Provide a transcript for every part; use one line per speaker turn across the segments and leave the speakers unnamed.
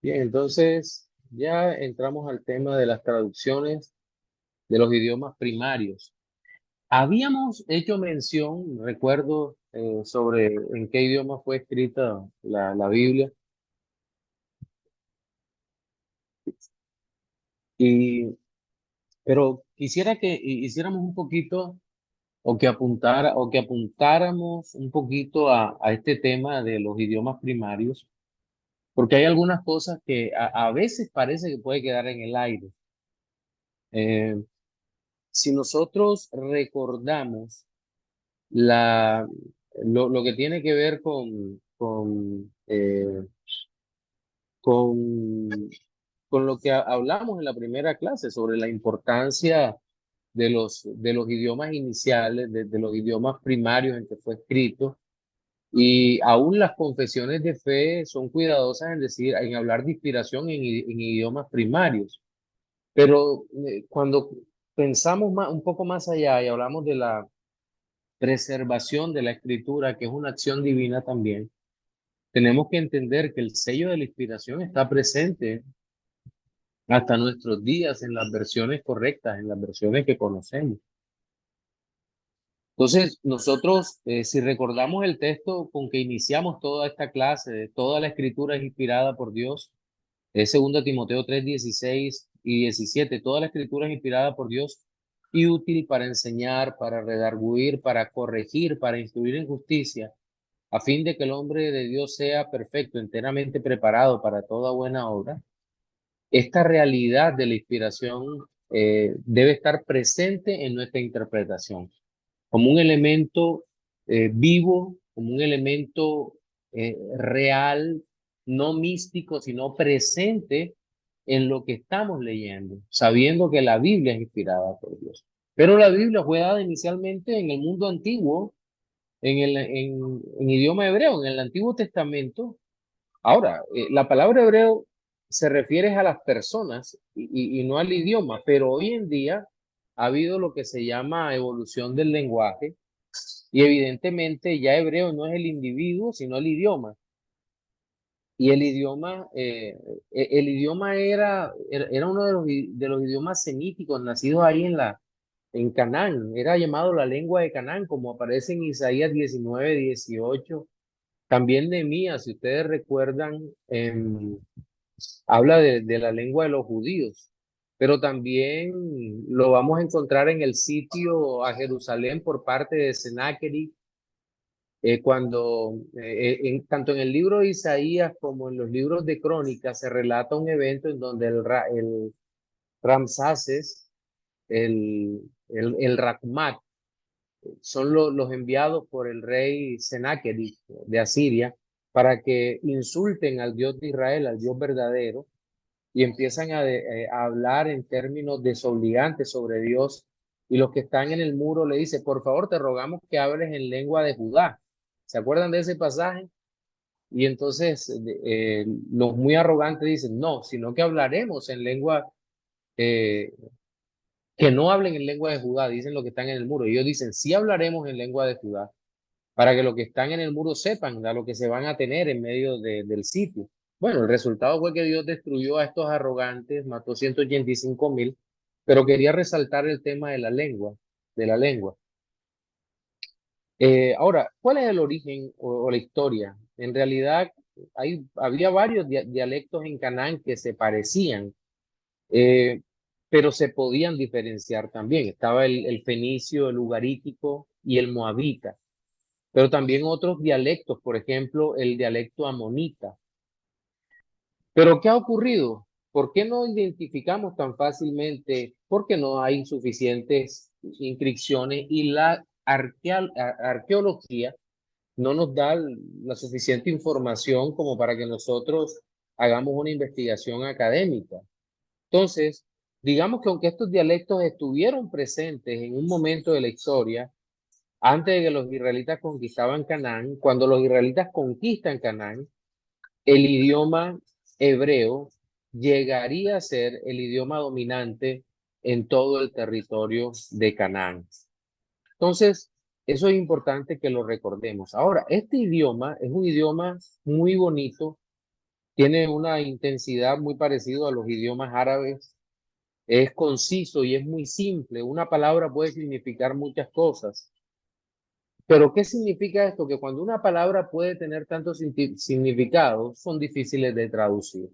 Bien, entonces ya entramos al tema de las traducciones de los idiomas primarios. Habíamos hecho mención, recuerdo, sobre en qué idioma fue escrita la Biblia, y, pero quisiera que hiciéramos un poquito o que apuntáramos un poquito a este tema de los idiomas primarios, porque hay algunas cosas que a veces parece que puede quedar en el aire. Eh, si nosotros recordamos la, lo que tiene que ver con, con lo que hablamos en la primera clase sobre la importancia de los idiomas iniciales, de los idiomas primarios en que fue escrito. Y aún las confesiones de fe son cuidadosas en decir, en hablar de inspiración en idiomas primarios. Pero cuando pensamos un poco más allá y hablamos de la preservación de la escritura, que es una acción divina también, tenemos que entender que el sello de la inspiración está presente hasta nuestros días en las versiones correctas, en las versiones que conocemos. Entonces, nosotros, si recordamos el texto con que iniciamos toda esta clase, de toda la escritura es inspirada por Dios, es 2 Timoteo 3, 16 y 17, toda la escritura es inspirada por Dios y útil para enseñar, para redarguir, para corregir, para instruir en justicia, a fin de que el hombre de Dios sea perfecto, enteramente preparado para toda buena obra. Esta realidad de la inspiración debe estar presente en nuestra interpretación, como un elemento vivo, como un elemento real, no místico, sino presente en lo que estamos leyendo, sabiendo que la Biblia es inspirada por Dios. Pero la Biblia fue dada inicialmente en el mundo antiguo, en idioma hebreo, en el Antiguo Testamento. Ahora, la palabra hebreo se refiere a las personas y no al idioma, pero hoy en día ha habido lo que se llama evolución del lenguaje y evidentemente ya hebreo no es el individuo, sino el idioma. Y el idioma era uno de de los idiomas semíticos nacidos ahí en Canaán. Era llamado la lengua de Canaán, como aparece en Isaías 19, 18. También Nehemías, si ustedes recuerdan, habla de la lengua de los judíos, pero también lo vamos a encontrar en el sitio a Jerusalén por parte de Sennacherib, tanto en el libro de Isaías como en los libros de Crónicas se relata un evento en donde el Ramsaces, el Rakmat, son los enviados por el rey Sennacherib de Asiria para que insulten al Dios de Israel, al Dios verdadero, y empiezan a hablar en términos desobligantes sobre Dios. Y los que están en el muro le dicen, por favor, te rogamos que hables en lengua de Judá. ¿Se acuerdan de ese pasaje? Y entonces los muy arrogantes dicen, no, sino que hablaremos en lengua, eh, que no hablen en lengua de Judá, dicen los que están en el muro. Y ellos dicen, sí hablaremos en lengua de Judá, para que los que están en el muro sepan a lo que se van a tener en medio del sitio. Bueno, el resultado fue que Dios destruyó a estos arrogantes, mató 185,000, pero quería resaltar el tema de la lengua, de la lengua. Ahora, ¿cuál es el origen o la historia? En realidad, había varios dialectos en Canaán que se parecían, eh, pero se podían diferenciar también. Estaba el fenicio, el ugarítico y el moabita, pero también otros dialectos, por ejemplo, el dialecto amonita. Pero ¿qué ha ocurrido? ¿Por qué no identificamos tan fácilmente? Porque no hay suficientes inscripciones y la arqueología no nos da la suficiente información como para que nosotros hagamos una investigación académica. Entonces, digamos que aunque estos dialectos estuvieron presentes en un momento de la historia, antes de que los israelitas conquistaban Canaán, cuando los israelitas conquistan Canaán, el idioma hebreo llegaría a ser el idioma dominante en todo el territorio de Canaán. Entonces, eso es importante que lo recordemos. Ahora, este idioma es un idioma muy bonito tiene una intensidad muy parecida a los idiomas árabes. Es conciso y es muy simple. Una palabra puede significar muchas cosas. Pero ¿qué significa esto? Que cuando una palabra puede tener tantos significados, son difíciles de traducir.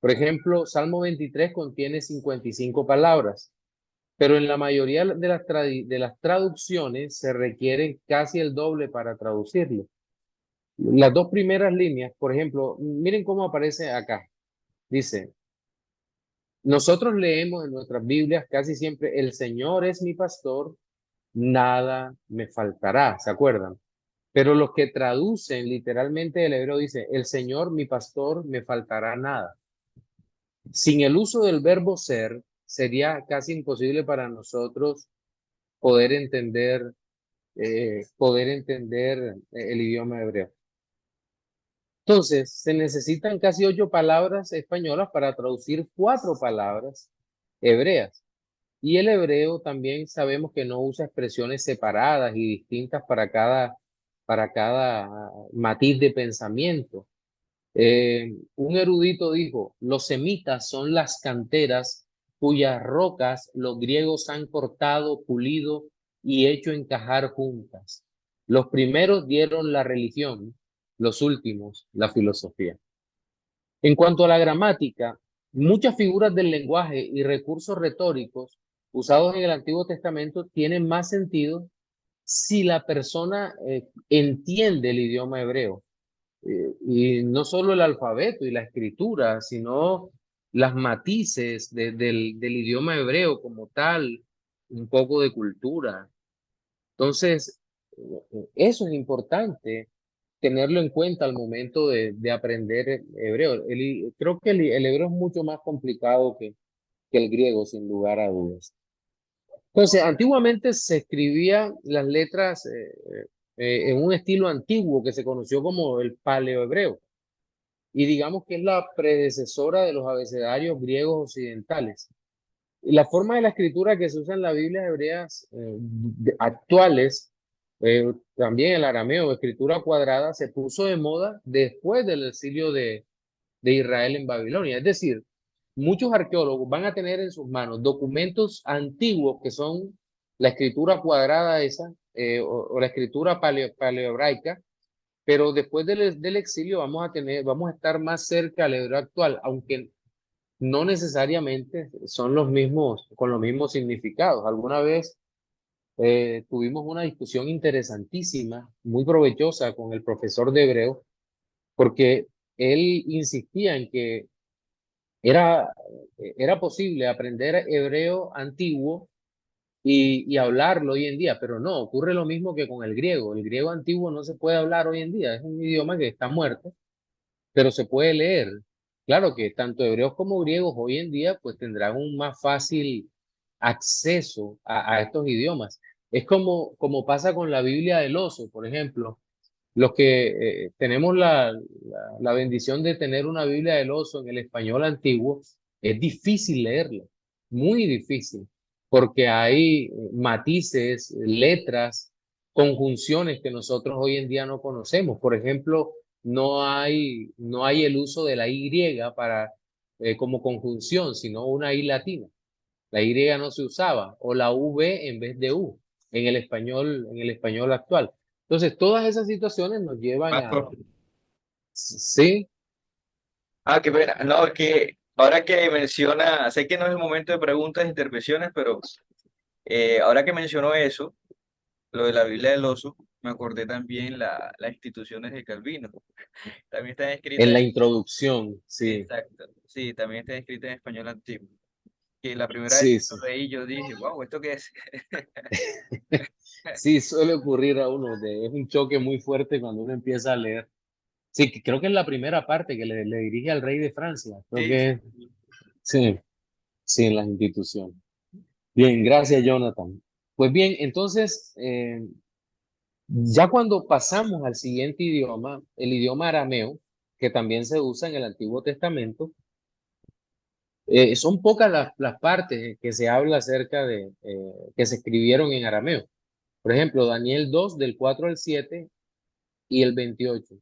Por ejemplo, Salmo 23 contiene 55 palabras, pero en la mayoría de de las traducciones se requiere casi el doble para traducirlo. Las dos primeras líneas, por ejemplo, miren cómo aparece acá. Dice, nosotros leemos en nuestras Biblias casi siempre, el Señor es mi pastor, nada me faltará, ¿se acuerdan? Pero los que traducen literalmente el hebreo dice, el Señor mi pastor, me faltará nada. Sin el uso del verbo ser, sería casi imposible para nosotros poder entender el idioma hebreo. Entonces, se necesitan casi 8 palabras españolas para traducir 4 palabras hebreas. Y el hebreo también sabemos que no usa expresiones separadas y distintas para cada matiz de pensamiento. Un erudito dijo, los semitas son las canteras cuyas rocas los griegos han cortado, pulido y hecho encajar juntas. Los primeros dieron la religión, los últimos la filosofía. En cuanto a la gramática, muchas figuras del lenguaje y recursos retóricos usados en el Antiguo Testamento tienen más sentido si la persona entiende el idioma hebreo. Y no solo el alfabeto y la escritura, sino las matices del idioma hebreo como tal, un poco de cultura. Entonces, eso es importante tenerlo en cuenta al momento de aprender hebreo. Creo que el hebreo es mucho más complicado que el griego, sin lugar a dudas. Entonces, antiguamente se escribían las letras en un estilo antiguo que se conoció como el paleohebreo y digamos que es la predecesora de los abecedarios griegos occidentales. Y la forma de la escritura que se usa en las Biblias hebreas actuales, también el arameo, escritura cuadrada, se puso de moda después del exilio de Israel en Babilonia. Es decir, muchos arqueólogos van a tener en sus manos documentos antiguos que son la escritura cuadrada esa, o la escritura paleohebraica, pero después del exilio vamos a estar más cerca al hebreo actual, aunque no necesariamente son los mismos, con los mismos significados. Alguna vez tuvimos una discusión interesantísima, muy provechosa con el profesor de hebreo, porque él insistía en que era, era posible aprender hebreo antiguo y hablarlo hoy en día, pero no, ocurre lo mismo que con el griego. El griego antiguo no se puede hablar hoy en día, es un idioma que está muerto, pero se puede leer. Claro que tanto hebreos como griegos hoy en día pues tendrán un más fácil acceso a estos idiomas. Es como pasa con la Biblia del oso, por ejemplo. Los que tenemos la bendición de tener una Biblia del oso en el español antiguo, es difícil leerla, muy difícil, porque hay matices, letras, conjunciones que nosotros hoy en día no conocemos. Por ejemplo, no hay el uso de la Y para, como conjunción, sino una I latina. La Y no se usaba, o la V en vez de U en el español actual. Entonces, todas esas situaciones nos llevan a,
Pastor.
sí,
Ah, qué pena. No, es que ahora que menciona, sé que no es el momento de preguntas e intervenciones, pero ahora que mencionó eso, lo de la Biblia del oso, me acordé también las instituciones de Calvino. También están
en
escritas,
la introducción, sí,
exacto, sí, también están escritas en español antiguo. Que la primera vez que
sí,
lo
sí.
leí, yo dije, wow, ¿esto qué es?
Sí, suele ocurrir a uno, es un choque muy fuerte cuando uno empieza a leer. Sí, creo que es la primera parte que le dirige al rey de Francia, creo
Sí,
que sí, sí, en las instituciones. Bien, gracias, Jonathan. Pues bien, entonces, ya cuando pasamos al siguiente idioma, el idioma arameo, que también se usa en el Antiguo Testamento, son pocas las partes que se habla acerca que se escribieron en arameo. Por ejemplo, Daniel 2 del 4 al 7 y el 28.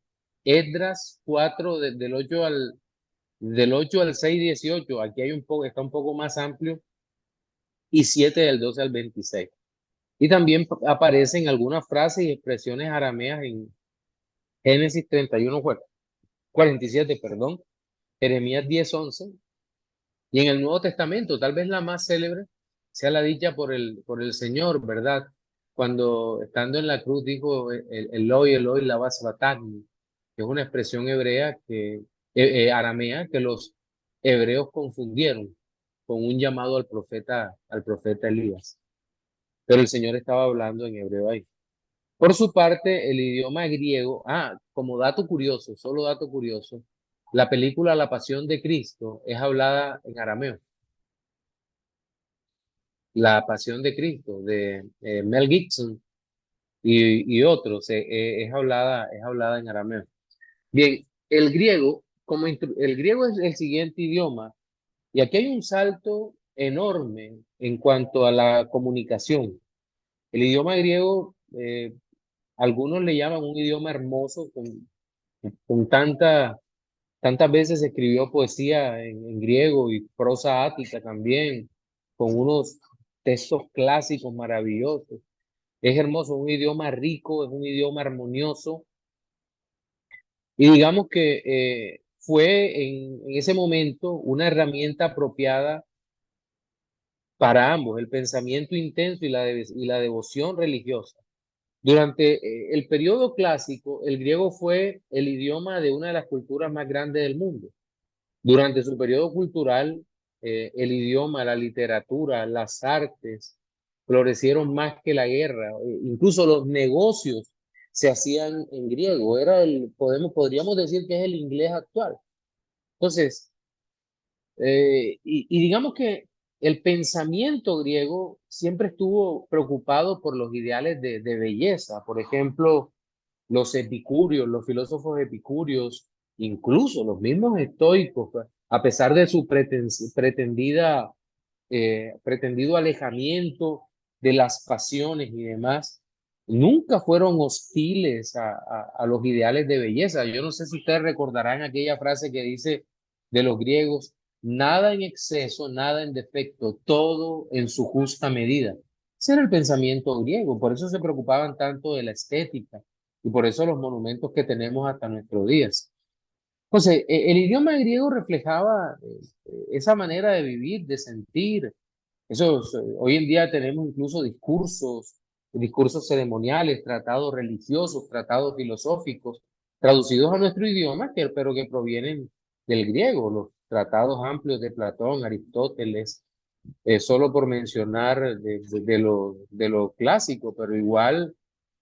Esdras 4, del 8 al 6, 18. Aquí hay está un poco más amplio, y 7 del 12 al 26. Y también aparecen algunas frases y expresiones arameas en Génesis 31, 47, perdón, Jeremías 10, 11, y en el Nuevo Testamento, tal vez la más célebre sea la dicha por el Señor, ¿verdad? Cuando estando en la cruz dijo Eloi, Eloi, lama sabactani, que es una expresión hebrea aramea que los hebreos confundieron con un llamado al profeta Elías. Pero el Señor estaba hablando en hebreo ahí. Por su parte, el idioma griego, como dato curioso, solo dato curioso, la película La Pasión de Cristo es hablada en arameo. La Pasión de Cristo de Mel Gibson y otros es hablada en arameo. Bien, el griego, el griego es el siguiente idioma, y aquí hay un salto enorme en cuanto a la comunicación. El idioma griego, algunos le llaman un idioma hermoso, con tantas veces se escribió poesía en griego y prosa ática también, con unos textos clásicos maravillosos. Es hermoso, un idioma rico, es un idioma armonioso, y digamos que fue en ese momento una herramienta apropiada para ambos, el pensamiento intenso y la devoción religiosa. Durante el periodo clásico, el griego fue el idioma de una de las culturas más grandes del mundo. Durante su periodo cultural, el idioma, la literatura, las artes florecieron más que la guerra. Incluso los negocios se hacían en griego. Podríamos decir que es el inglés actual. Entonces, y digamos que el pensamiento griego siempre estuvo preocupado por los ideales de belleza. Por ejemplo, los epicúreos, los filósofos epicúreos, incluso los mismos estoicos, pues, a pesar de su pretendido alejamiento de las pasiones y demás, nunca fueron hostiles a los ideales de belleza. Yo no sé si ustedes recordarán aquella frase que dice de los griegos: nada en exceso, nada en defecto, todo en su justa medida. Ese era el pensamiento griego, por eso se preocupaban tanto de la estética y por eso los monumentos que tenemos hasta nuestros días. Entonces, el idioma griego reflejaba esa manera de vivir, de sentir. Hoy en día tenemos incluso discursos ceremoniales, tratados religiosos, tratados filosóficos, traducidos a nuestro idioma, pero que provienen del griego, los tratados amplios de Platón, Aristóteles, solo por mencionar de lo clásico, pero igual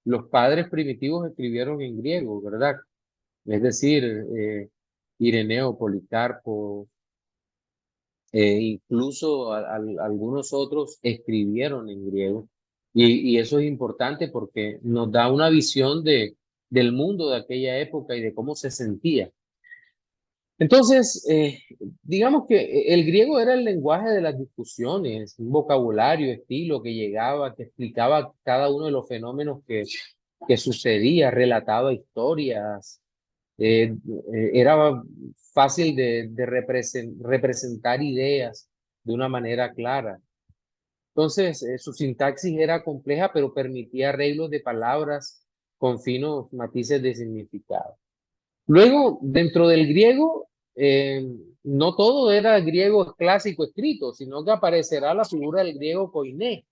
los padres primitivos escribieron en griego, ¿verdad? Es decir, Ireneo, Policarpo, incluso algunos otros escribieron en griego, y eso es importante porque nos da una visión del mundo de aquella época y de cómo se sentía. Entonces, digamos que el griego era el lenguaje de las discusiones, un vocabulario, estilo que llegaba, que explicaba cada uno de los fenómenos que sucedía, relataba historias, era fácil de representar ideas de una manera clara. Entonces, su sintaxis era compleja, pero permitía arreglos de palabras con finos matices de significado. Luego, dentro del griego, no todo era griego clásico escrito, sino que aparecerá la figura del griego koiné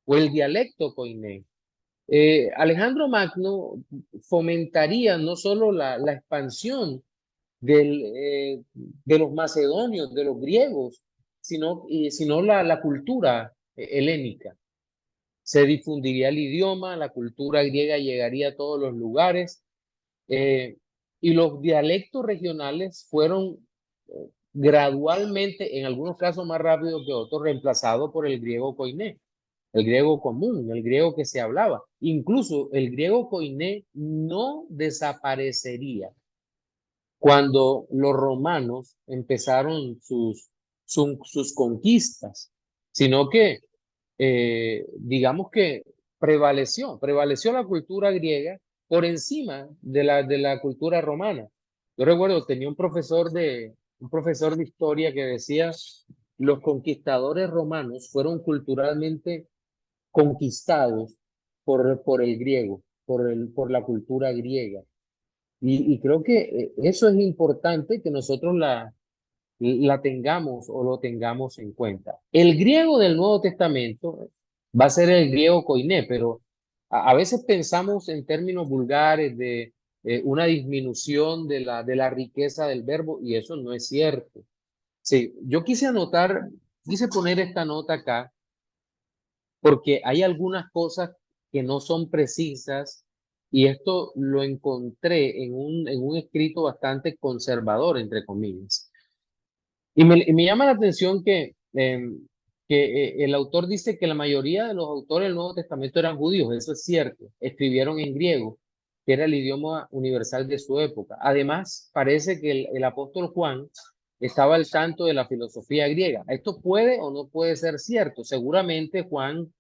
o el dialecto koiné. Alejandro Magno fomentaría no solo la expansión de los macedonios, de los griegos, sino la cultura helénica. Se difundiría el idioma, la cultura griega llegaría a todos los lugares, eh, y los dialectos regionales fueron gradualmente, en algunos casos más rápido que otros, reemplazados por el griego koiné, el griego común, el griego que se hablaba. Incluso el griego koiné no desaparecería cuando los romanos empezaron sus conquistas, sino que digamos que prevaleció la cultura griega, por encima de la cultura romana. Yo recuerdo, tenía un profesor de historia que decía, los conquistadores romanos fueron culturalmente conquistados por el griego, por la cultura griega. Y creo que eso es importante que nosotros la tengamos o lo tengamos en cuenta. El griego del Nuevo Testamento va a ser el griego koiné, pero a veces pensamos en términos vulgares de una disminución de la riqueza del verbo y eso no es cierto. Sí, yo quise poner esta nota acá porque hay algunas cosas que no son precisas y esto lo encontré en un escrito bastante conservador, entre comillas. Y me llama la atención que el autor dice que la mayoría de los autores del Nuevo Testamento eran judíos, eso es cierto, escribieron en griego, que era el idioma universal de su época. Además, parece que el apóstol Juan estaba al tanto de la filosofía griega. Esto puede o no puede ser cierto. Seguramente Juan,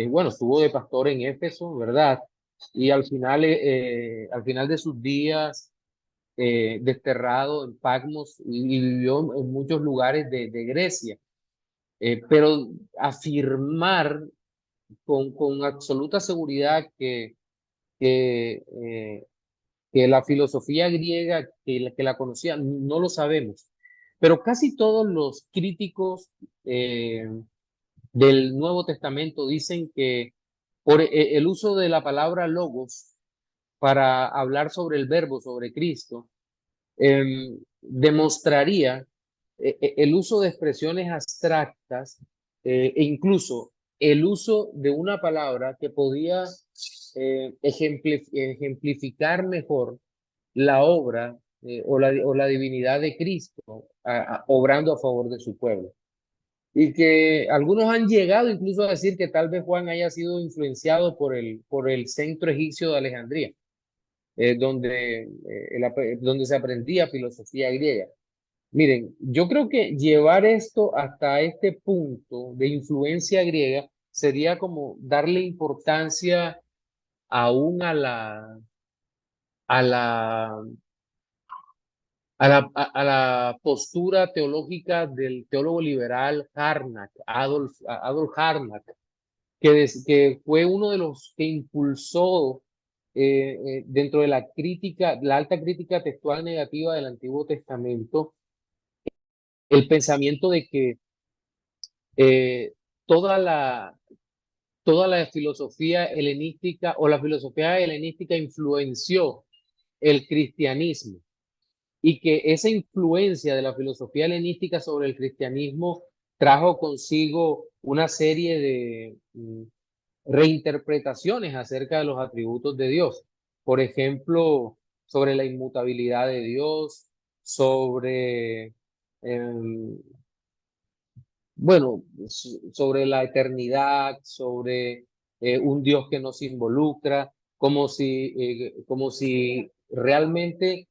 bueno, estuvo de pastor en Éfeso, ¿verdad? Y al final de sus días desterrado en Patmos y vivió en muchos lugares de Grecia. Pero afirmar con absoluta seguridad que que la filosofía griega, que la conocía, no lo sabemos. Pero casi todos los críticos del Nuevo Testamento dicen que por el uso de la palabra logos para hablar sobre el verbo, sobre Cristo, demostraría el uso de expresiones abstractas e incluso el uso de una palabra que podía ejemplificar mejor la obra o la divinidad de Cristo obrando a favor de su pueblo. Y que algunos han llegado incluso a decir que tal vez Juan haya sido influenciado por el centro egipcio de Alejandría donde se aprendía filosofía griega. Miren, yo creo que llevar esto hasta este punto de influencia griega sería como darle importancia aún a la, a la postura teológica del teólogo liberal Adolf Harnack, que fue uno de los que impulsó dentro de la crítica, la alta crítica textual negativa del Antiguo Testamento, el pensamiento de que eh, toda la, toda la filosofía helenística o la filosofía helenística influenció el cristianismo y que esa influencia de la filosofía helenística sobre el cristianismo trajo consigo una serie de reinterpretaciones acerca de los atributos de Dios. Por ejemplo, sobre la inmutabilidad de Dios, sobre, eh, bueno, sobre la eternidad, sobre un Dios que nos involucra, como si realmente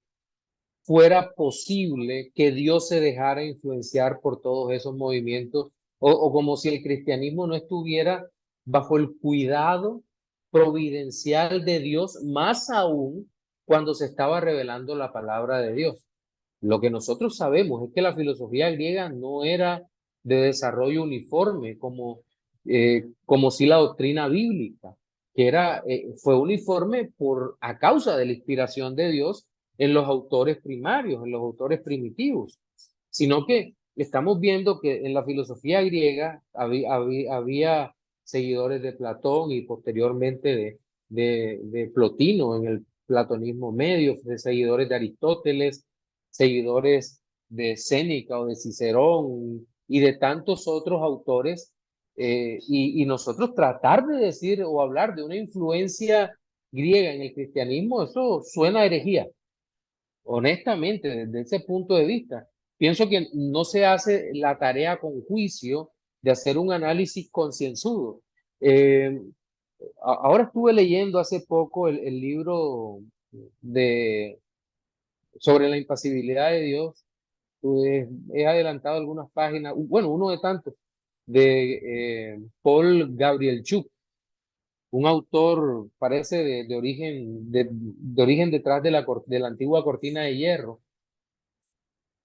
fuera posible que Dios se dejara influenciar por todos esos movimientos o como si el cristianismo no estuviera bajo el cuidado providencial de Dios, más aún cuando se estaba revelando la palabra de Dios. Lo que nosotros sabemos es que la filosofía griega no era de desarrollo uniforme como si la doctrina bíblica, que fue uniforme a causa de la inspiración de Dios en los autores primarios, en los autores primitivos, sino que estamos viendo que en la filosofía griega había seguidores de Platón y posteriormente de Plotino en el platonismo medio, de seguidores de Aristóteles, seguidores de Séneca o de Cicerón y de tantos otros autores, y nosotros tratar de decir o hablar de una influencia griega en el cristianismo, eso suena a herejía, honestamente, desde ese punto de vista. Pienso que no se hace la tarea con juicio de hacer un análisis concienzudo. Eh, Ahora estuve leyendo hace poco el libro de, sobre la impasibilidad de Dios. He adelantado algunas páginas, bueno, uno de tantos, de Paul Gabrielchuk. un autor, parece de origen detrás de la antigua cortina de hierro,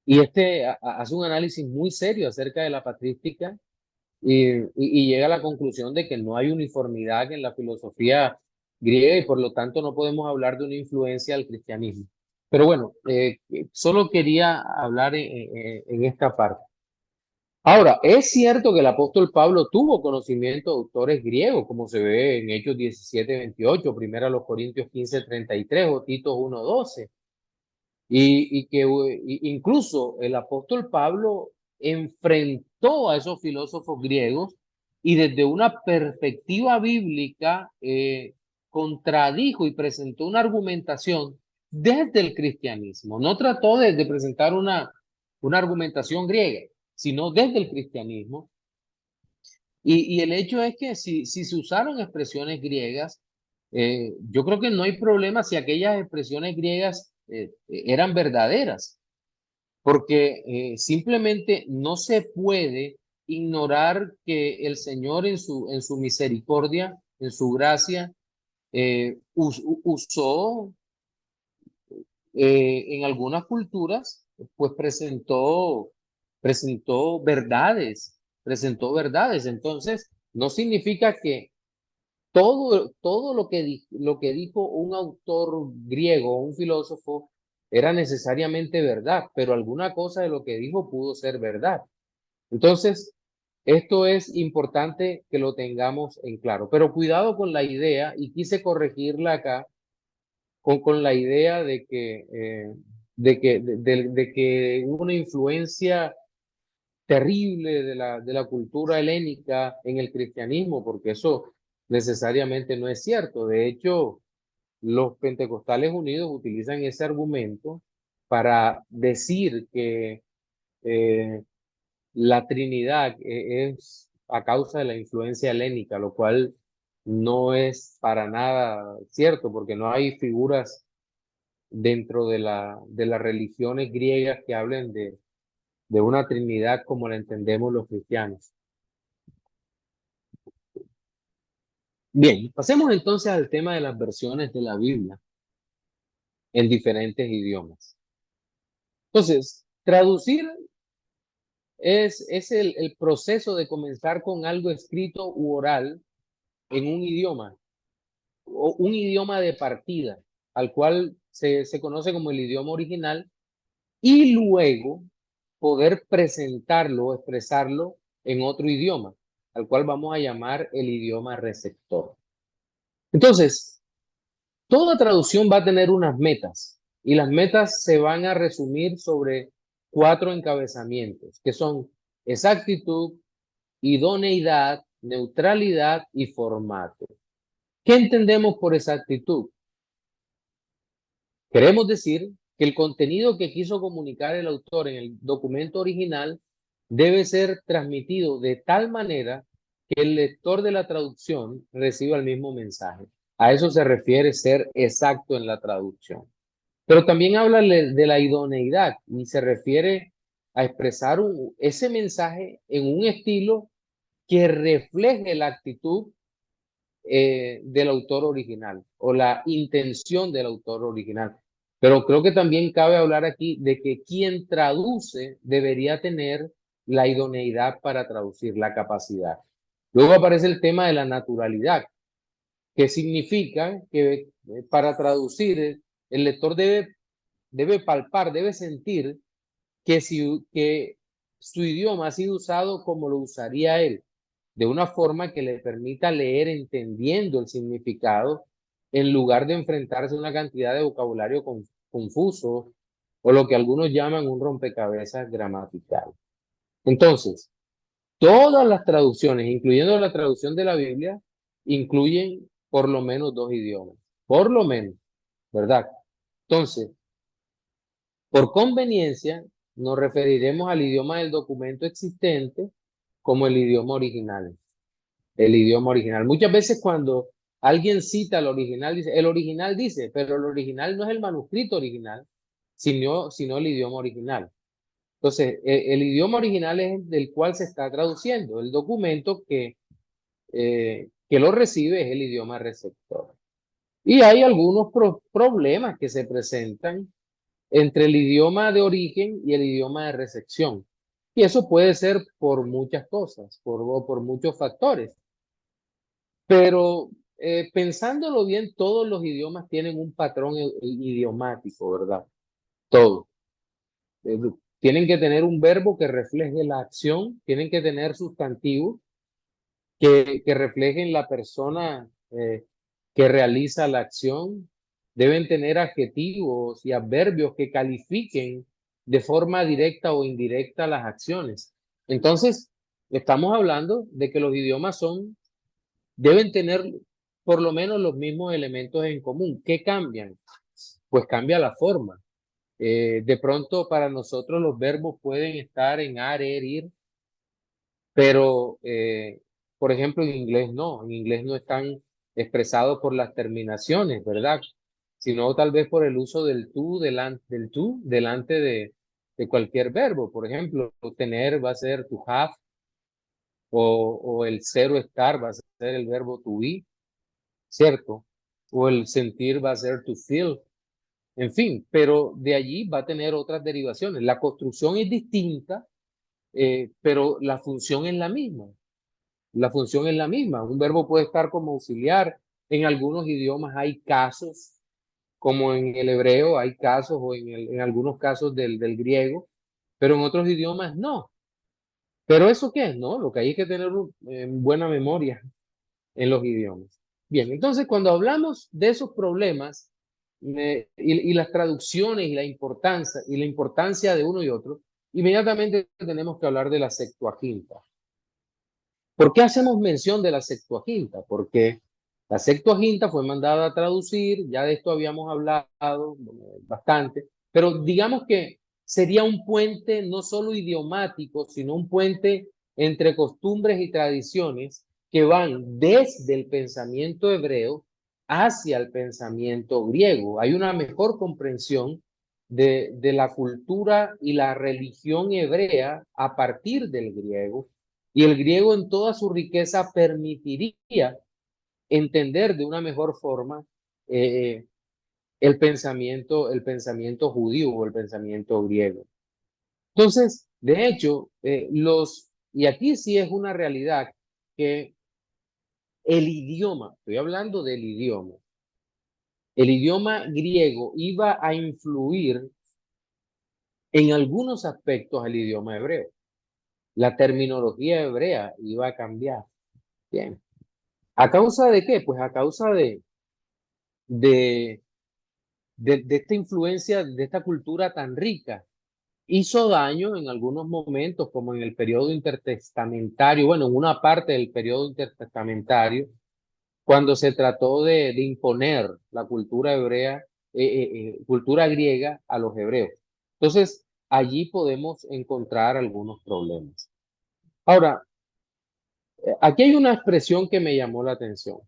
y hace un análisis muy serio acerca de la patrística y llega a la conclusión de que no hay uniformidad en la filosofía griega y por lo tanto no podemos hablar de una influencia al cristianismo. Pero bueno, solo quería hablar en esta parte. Ahora, es cierto que el apóstol Pablo tuvo conocimiento de autores griegos, como se ve en Hechos 17:28, primero a los Corintios 15:33 o Tito 1:12. Y que incluso el apóstol Pablo enfrentó a esos filósofos griegos y desde una perspectiva bíblica contradijo y presentó una argumentación desde el cristianismo. No trató de presentar una argumentación griega, sino desde el cristianismo. Y el hecho es que si se usaron expresiones griegas, yo creo que no hay problema si aquellas expresiones griegas eran verdaderas, porque simplemente no se puede ignorar que el Señor en su misericordia, en su gracia, usó en algunas culturas, pues presentó verdades. Entonces, no significa que todo lo que dijo un autor griego, un filósofo, era necesariamente verdad, pero alguna cosa de lo que dijo pudo ser verdad. Entonces, esto es importante que lo tengamos en claro, pero cuidado con la idea, y quise corregirla acá, con la idea de que hubo una influencia terrible de la cultura helénica en el cristianismo, porque eso necesariamente no es cierto. De hecho, los pentecostales unidos utilizan ese argumento para decir que eh, la Trinidad es a causa de la influencia helénica, lo cual no es para nada cierto, porque no hay figuras dentro de las religiones griegas que hablen de una Trinidad como la entendemos los cristianos. Bien, pasemos entonces al tema de las versiones de la Biblia en diferentes idiomas. Entonces, traducir es el proceso de comenzar con algo escrito u oral en un idioma, o un idioma de partida, al cual se conoce como el idioma original, y luego poder presentarlo o expresarlo en otro idioma, al cual vamos a llamar el idioma receptor. Entonces, toda traducción va a tener unas metas y las metas se van a resumir sobre 4 encabezamientos, que son exactitud, idoneidad, neutralidad y formato. ¿Qué entendemos por exactitud? Queremos decir que el contenido que quiso comunicar el autor en el documento original debe ser transmitido de tal manera que el lector de la traducción reciba el mismo mensaje. A eso se refiere ser exacto en la traducción. Pero también habla de la idoneidad y se refiere a expresar ese mensaje en un estilo que refleje la actitud del autor original o la intención del autor original. Pero creo que también cabe hablar aquí de que quien traduce debería tener la idoneidad para traducir, la capacidad. Luego aparece el tema de la naturalidad, que significa que para traducir el lector debe palpar, debe sentir que su idioma ha sido usado como lo usaría él, de una forma que le permita leer entendiendo el significado en lugar de enfrentarse a una cantidad de vocabulario confuso o lo que algunos llaman un rompecabezas gramatical. Entonces, todas las traducciones, incluyendo la traducción de la Biblia, incluyen por lo menos 2 idiomas, por lo menos, ¿verdad? Entonces, por conveniencia, nos referiremos al idioma del documento existente como el idioma original. El idioma original. Muchas veces cuando alguien cita el original dice, pero el original no es el manuscrito original, sino el idioma original. Entonces, el idioma original es el del cual se está traduciendo, el documento que lo recibe es el idioma receptor. Y hay algunos problemas que se presentan entre el idioma de origen y el idioma de recepción. Y eso puede ser por muchas cosas, por muchos factores. Pero pensándolo bien, todos los idiomas tienen un patrón idiomático, ¿verdad? Todos. Eh, Tienen que tener un verbo que refleje la acción, tienen que tener sustantivos que reflejen la persona que realiza la acción, deben tener adjetivos y adverbios que califiquen de forma directa o indirecta las acciones. Entonces, estamos hablando de que los idiomas deben tener por lo menos los mismos elementos en común. ¿Qué cambian? Pues cambia la forma. De pronto para nosotros los verbos pueden estar en ar, ir, pero por ejemplo en inglés no están expresados por las terminaciones, ¿verdad? Sino tal vez por el uso del tú delante de cualquier verbo. Por ejemplo, tener va a ser to have o el ser o estar va a ser el verbo to be, ¿cierto? O el sentir va a ser to feel. En fin, pero de allí va a tener otras derivaciones. La construcción es distinta, pero la función es la misma. La función es la misma. Un verbo puede estar como auxiliar. En algunos idiomas hay casos, como en el hebreo hay casos, o en algunos casos del griego, pero en otros idiomas no. ¿Pero eso qué es? No, lo que hay es que tener buena memoria en los idiomas. Bien, entonces cuando hablamos de esos problemas y las traducciones y la importancia de uno y otro, inmediatamente tenemos que hablar de la Septuaginta. ¿Por qué hacemos mención de la Septuaginta? Porque la Septuaginta fue mandada a traducir, ya de esto habíamos hablado bastante, pero digamos que sería un puente no solo idiomático, sino un puente entre costumbres y tradiciones que van desde el pensamiento hebreo hacia el pensamiento griego. Hay una mejor comprensión de la cultura y la religión hebrea a partir del griego, y el griego en toda su riqueza permitiría entender de una mejor forma eh, el pensamiento judío o el pensamiento griego. Entonces, de hecho, y aquí sí es una realidad que el idioma, estoy hablando del idioma, el idioma griego iba a influir en algunos aspectos al idioma hebreo. La terminología hebrea iba a cambiar. Bien. ¿A causa de qué? Pues a causa de, de esta influencia, de esta cultura tan rica. Hizo daño en algunos momentos, como en el periodo intertestamentario, bueno, en una parte del periodo intertestamentario, cuando se trató de imponer la cultura hebrea, cultura griega a los hebreos. Entonces, allí podemos encontrar algunos problemas. Ahora, aquí hay una expresión que me llamó la atención.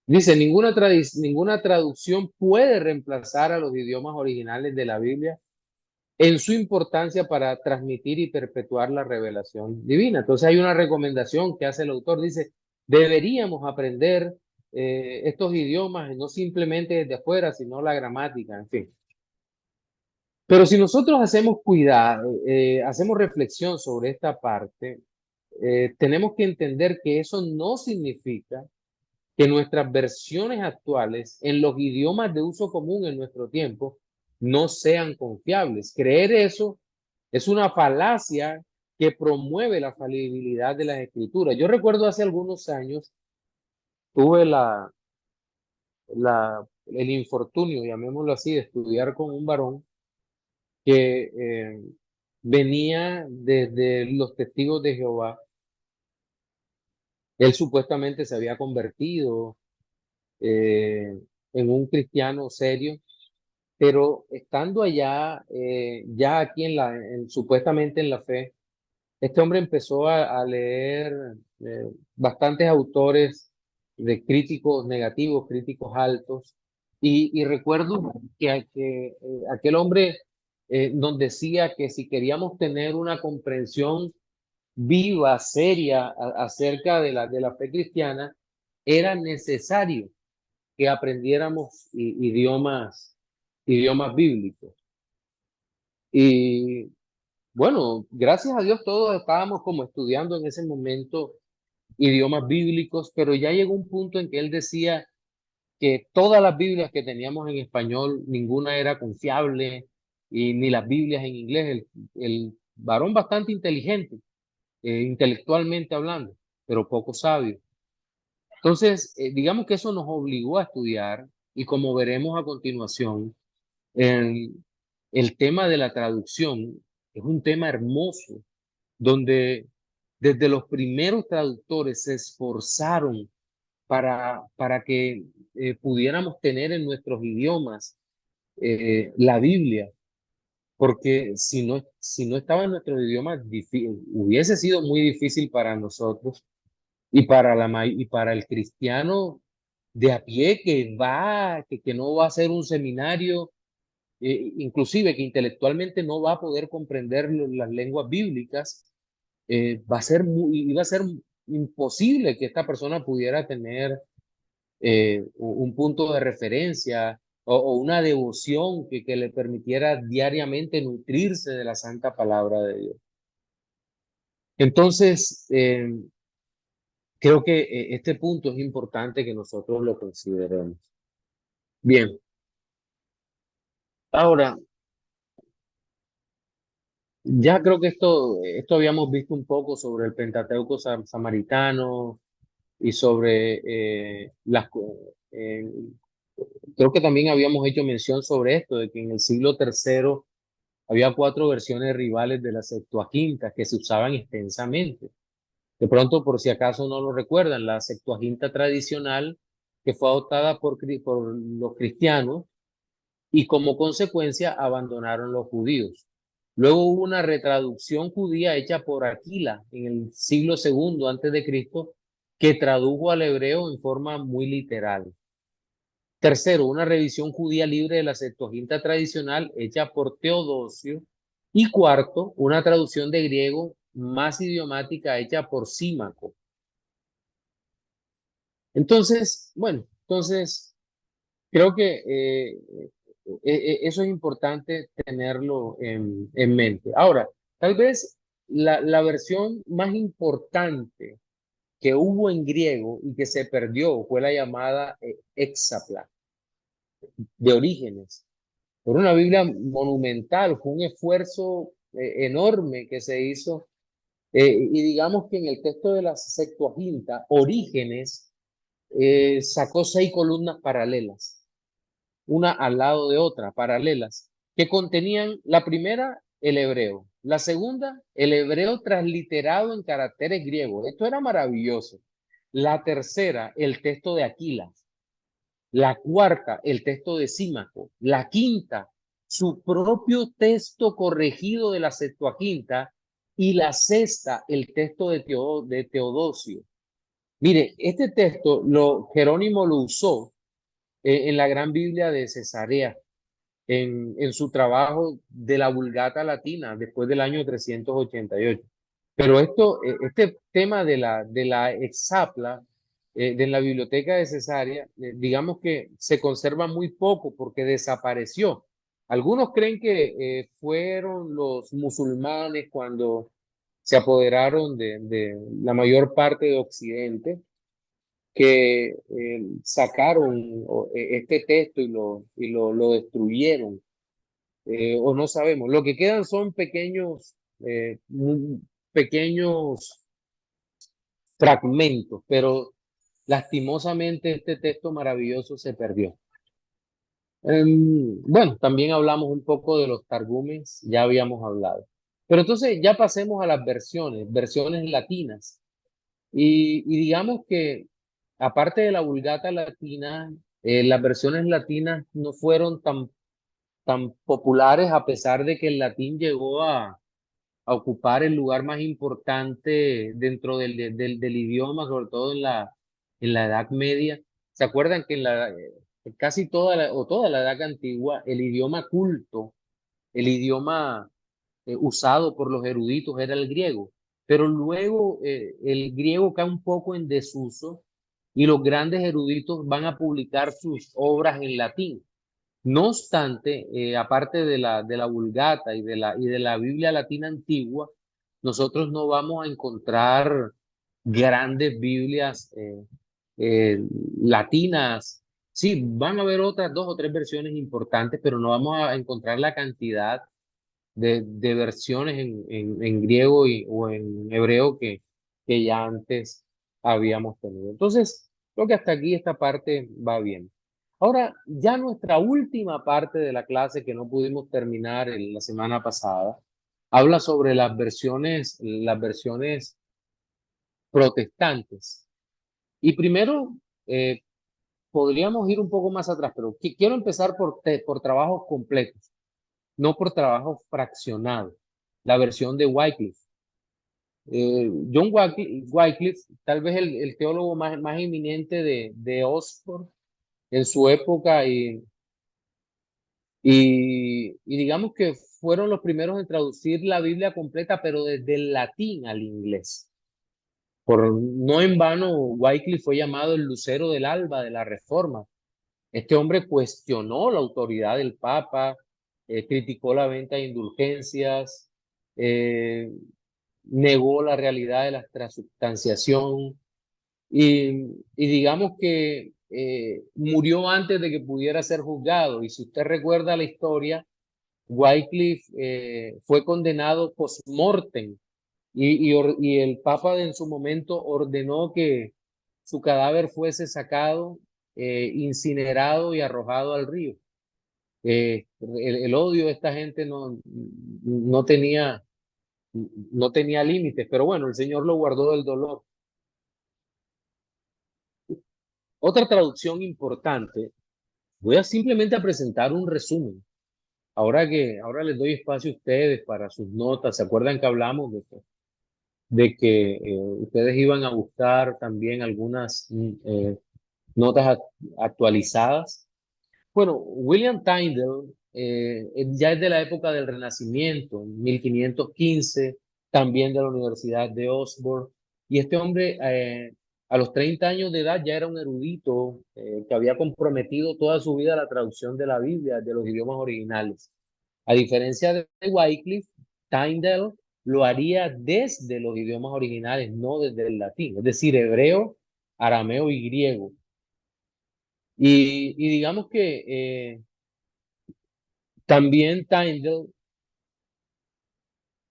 Dice, ninguna traducción puede reemplazar a los idiomas originales de la Biblia en su importancia para transmitir y perpetuar la revelación divina. Entonces hay una recomendación que hace el autor, dice, deberíamos aprender estos idiomas, no simplemente desde afuera, sino la gramática, en fin. Pero si nosotros hacemos cuidado, hacemos reflexión sobre esta parte, tenemos que entender que eso no significa que nuestras versiones actuales en los idiomas de uso común en nuestro tiempo no sean confiables. Creer eso es una falacia que promueve la falibilidad de las escrituras. Yo recuerdo hace algunos años tuve el infortunio, llamémoslo así, de estudiar con un varón que venía desde los testigos de Jehová. Él supuestamente se había convertido eh, en un cristiano serio, pero estando allá, ya aquí supuestamente en la fe, este hombre empezó a leer bastantes autores de críticos negativos, críticos altos, y recuerdo que aquel hombre nos decía que si queríamos tener una comprensión viva, seria, acerca de la fe cristiana, era necesario que aprendiéramos idiomas bíblicos. Y bueno, gracias a Dios todos estábamos como estudiando en ese momento idiomas bíblicos, pero ya llegó un punto en que él decía que todas las Biblias que teníamos en español, ninguna era confiable, y ni las Biblias en inglés. El varón bastante inteligente, intelectualmente hablando, pero poco sabio. Entonces, digamos que eso nos obligó a estudiar, y como veremos a continuación, el, el tema de la traducción es un tema hermoso, donde desde los primeros traductores se esforzaron para que pudiéramos tener en nuestros idiomas la Biblia, porque si no estaba en nuestros idiomas, hubiese sido muy difícil para nosotros y para el cristiano de a pie que no va a hacer un seminario, inclusive que intelectualmente no va a poder comprender las lenguas bíblicas. Iba a ser imposible que esta persona pudiera tener un punto de referencia o una devoción que le permitiera diariamente nutrirse de la santa palabra de Dios. Entonces, creo que este punto es importante que nosotros lo consideremos. Bien, ahora, ya creo que esto habíamos visto un poco sobre el Pentateuco samaritano y sobre creo que también habíamos hecho mención sobre esto, de que en el siglo tercero había 4 versiones rivales de la Septuaginta que se usaban extensamente. De pronto, por si acaso no lo recuerdan, la Septuaginta tradicional que fue adoptada por los cristianos y como consecuencia abandonaron los judíos. Luego hubo una retraducción judía hecha por Aquila en el siglo segundo antes de Cristo, que tradujo al hebreo en forma muy literal. Tercero, una revisión judía libre de la Septuaginta tradicional hecha por Teodosio. Y cuarto, una traducción de griego más idiomática hecha por Símaco. Entonces, creo que eso es importante tenerlo en mente. Ahora, tal vez la versión más importante que hubo en griego y que se perdió fue la llamada Hexapla, de Orígenes. Por una Biblia monumental, fue un esfuerzo enorme que se hizo. Y digamos que en el texto de la Septuaginta, Orígenes sacó 6 columnas paralelas, una al lado de otra, paralelas, que contenían la primera, el hebreo; la segunda, el hebreo transliterado en caracteres griegos. Esto era maravilloso. La tercera, el texto de Aquila; la cuarta, el texto de Símaco; la quinta, su propio texto corregido de la Septuaginta; y la sexta, el texto de Teodosio. Mire, este texto Jerónimo lo usó en la Gran Biblia de Cesarea, en su trabajo de la Vulgata Latina, después del año 388. Pero este tema de la Exapla, de la biblioteca de Cesarea, digamos que se conserva muy poco porque desapareció. Algunos creen que fueron los musulmanes cuando se apoderaron de la mayor parte de Occidente, que sacaron este texto lo destruyeron, o no sabemos. Lo que quedan son pequeños fragmentos, pero lastimosamente este texto maravilloso se perdió. Bueno, también hablamos un poco de los targumes, ya habíamos hablado. Pero entonces ya pasemos a las versiones latinas. Y digamos que aparte de la Vulgata latina, las versiones latinas no fueron tan populares, a pesar de que el latín llegó a ocupar el lugar más importante dentro del idioma, sobre todo en la Edad Media. ¿Se acuerdan que casi toda la Edad Antigua, el idioma culto, el idioma usado por los eruditos era el griego? Pero luego el griego cae un poco en desuso y los grandes eruditos van a publicar sus obras en latín. No obstante, aparte de la Vulgata y de la Biblia latina antigua, nosotros no vamos a encontrar grandes Biblias eh, latinas. Sí, van a haber otras dos o tres versiones importantes, pero no vamos a encontrar la cantidad de versiones en griego o en hebreo que ya antes habíamos tenido. Entonces, creo que hasta aquí esta parte va bien. Ahora, ya nuestra última parte de la clase que no pudimos terminar la semana pasada, habla sobre las versiones protestantes. Y primero, podríamos ir un poco más atrás, pero quiero empezar por trabajos completos, no por trabajos fraccionados. La versión de Wycliffe. John Wycliffe, tal vez el teólogo más eminente de Oxford en su época y digamos que fueron los primeros en traducir la Biblia completa, pero desde el latín al inglés. No en vano, Wycliffe fue llamado el lucero del alba de la Reforma. Este hombre cuestionó la autoridad del Papa, criticó la venta de indulgencias, eh, negó la realidad de la transubstanciación y digamos que murió antes de que pudiera ser juzgado. Y si usted recuerda la historia, Wycliffe fue condenado post-mortem y el Papa en su momento ordenó que su cadáver fuese sacado, incinerado y arrojado al río. El odio de esta gente no tenía, no tenía límites, pero bueno, el Señor lo guardó del dolor. Otra traducción importante, voy a simplemente a presentar un resumen. Ahora les doy espacio a ustedes para sus notas. ¿Se acuerdan que hablamos de que ustedes iban a buscar también algunas notas actualizadas? Bueno, William Tyndale ya es de la época del Renacimiento, 1515, también de la Universidad de Oxford. Y este hombre, a los 30 años de edad, ya era un erudito que había comprometido toda su vida a la traducción de la Biblia, de los idiomas originales. A diferencia de Wycliffe, Tyndale lo haría desde los idiomas originales, no desde el latín, es decir, hebreo, arameo y griego. Y digamos que también Tyndale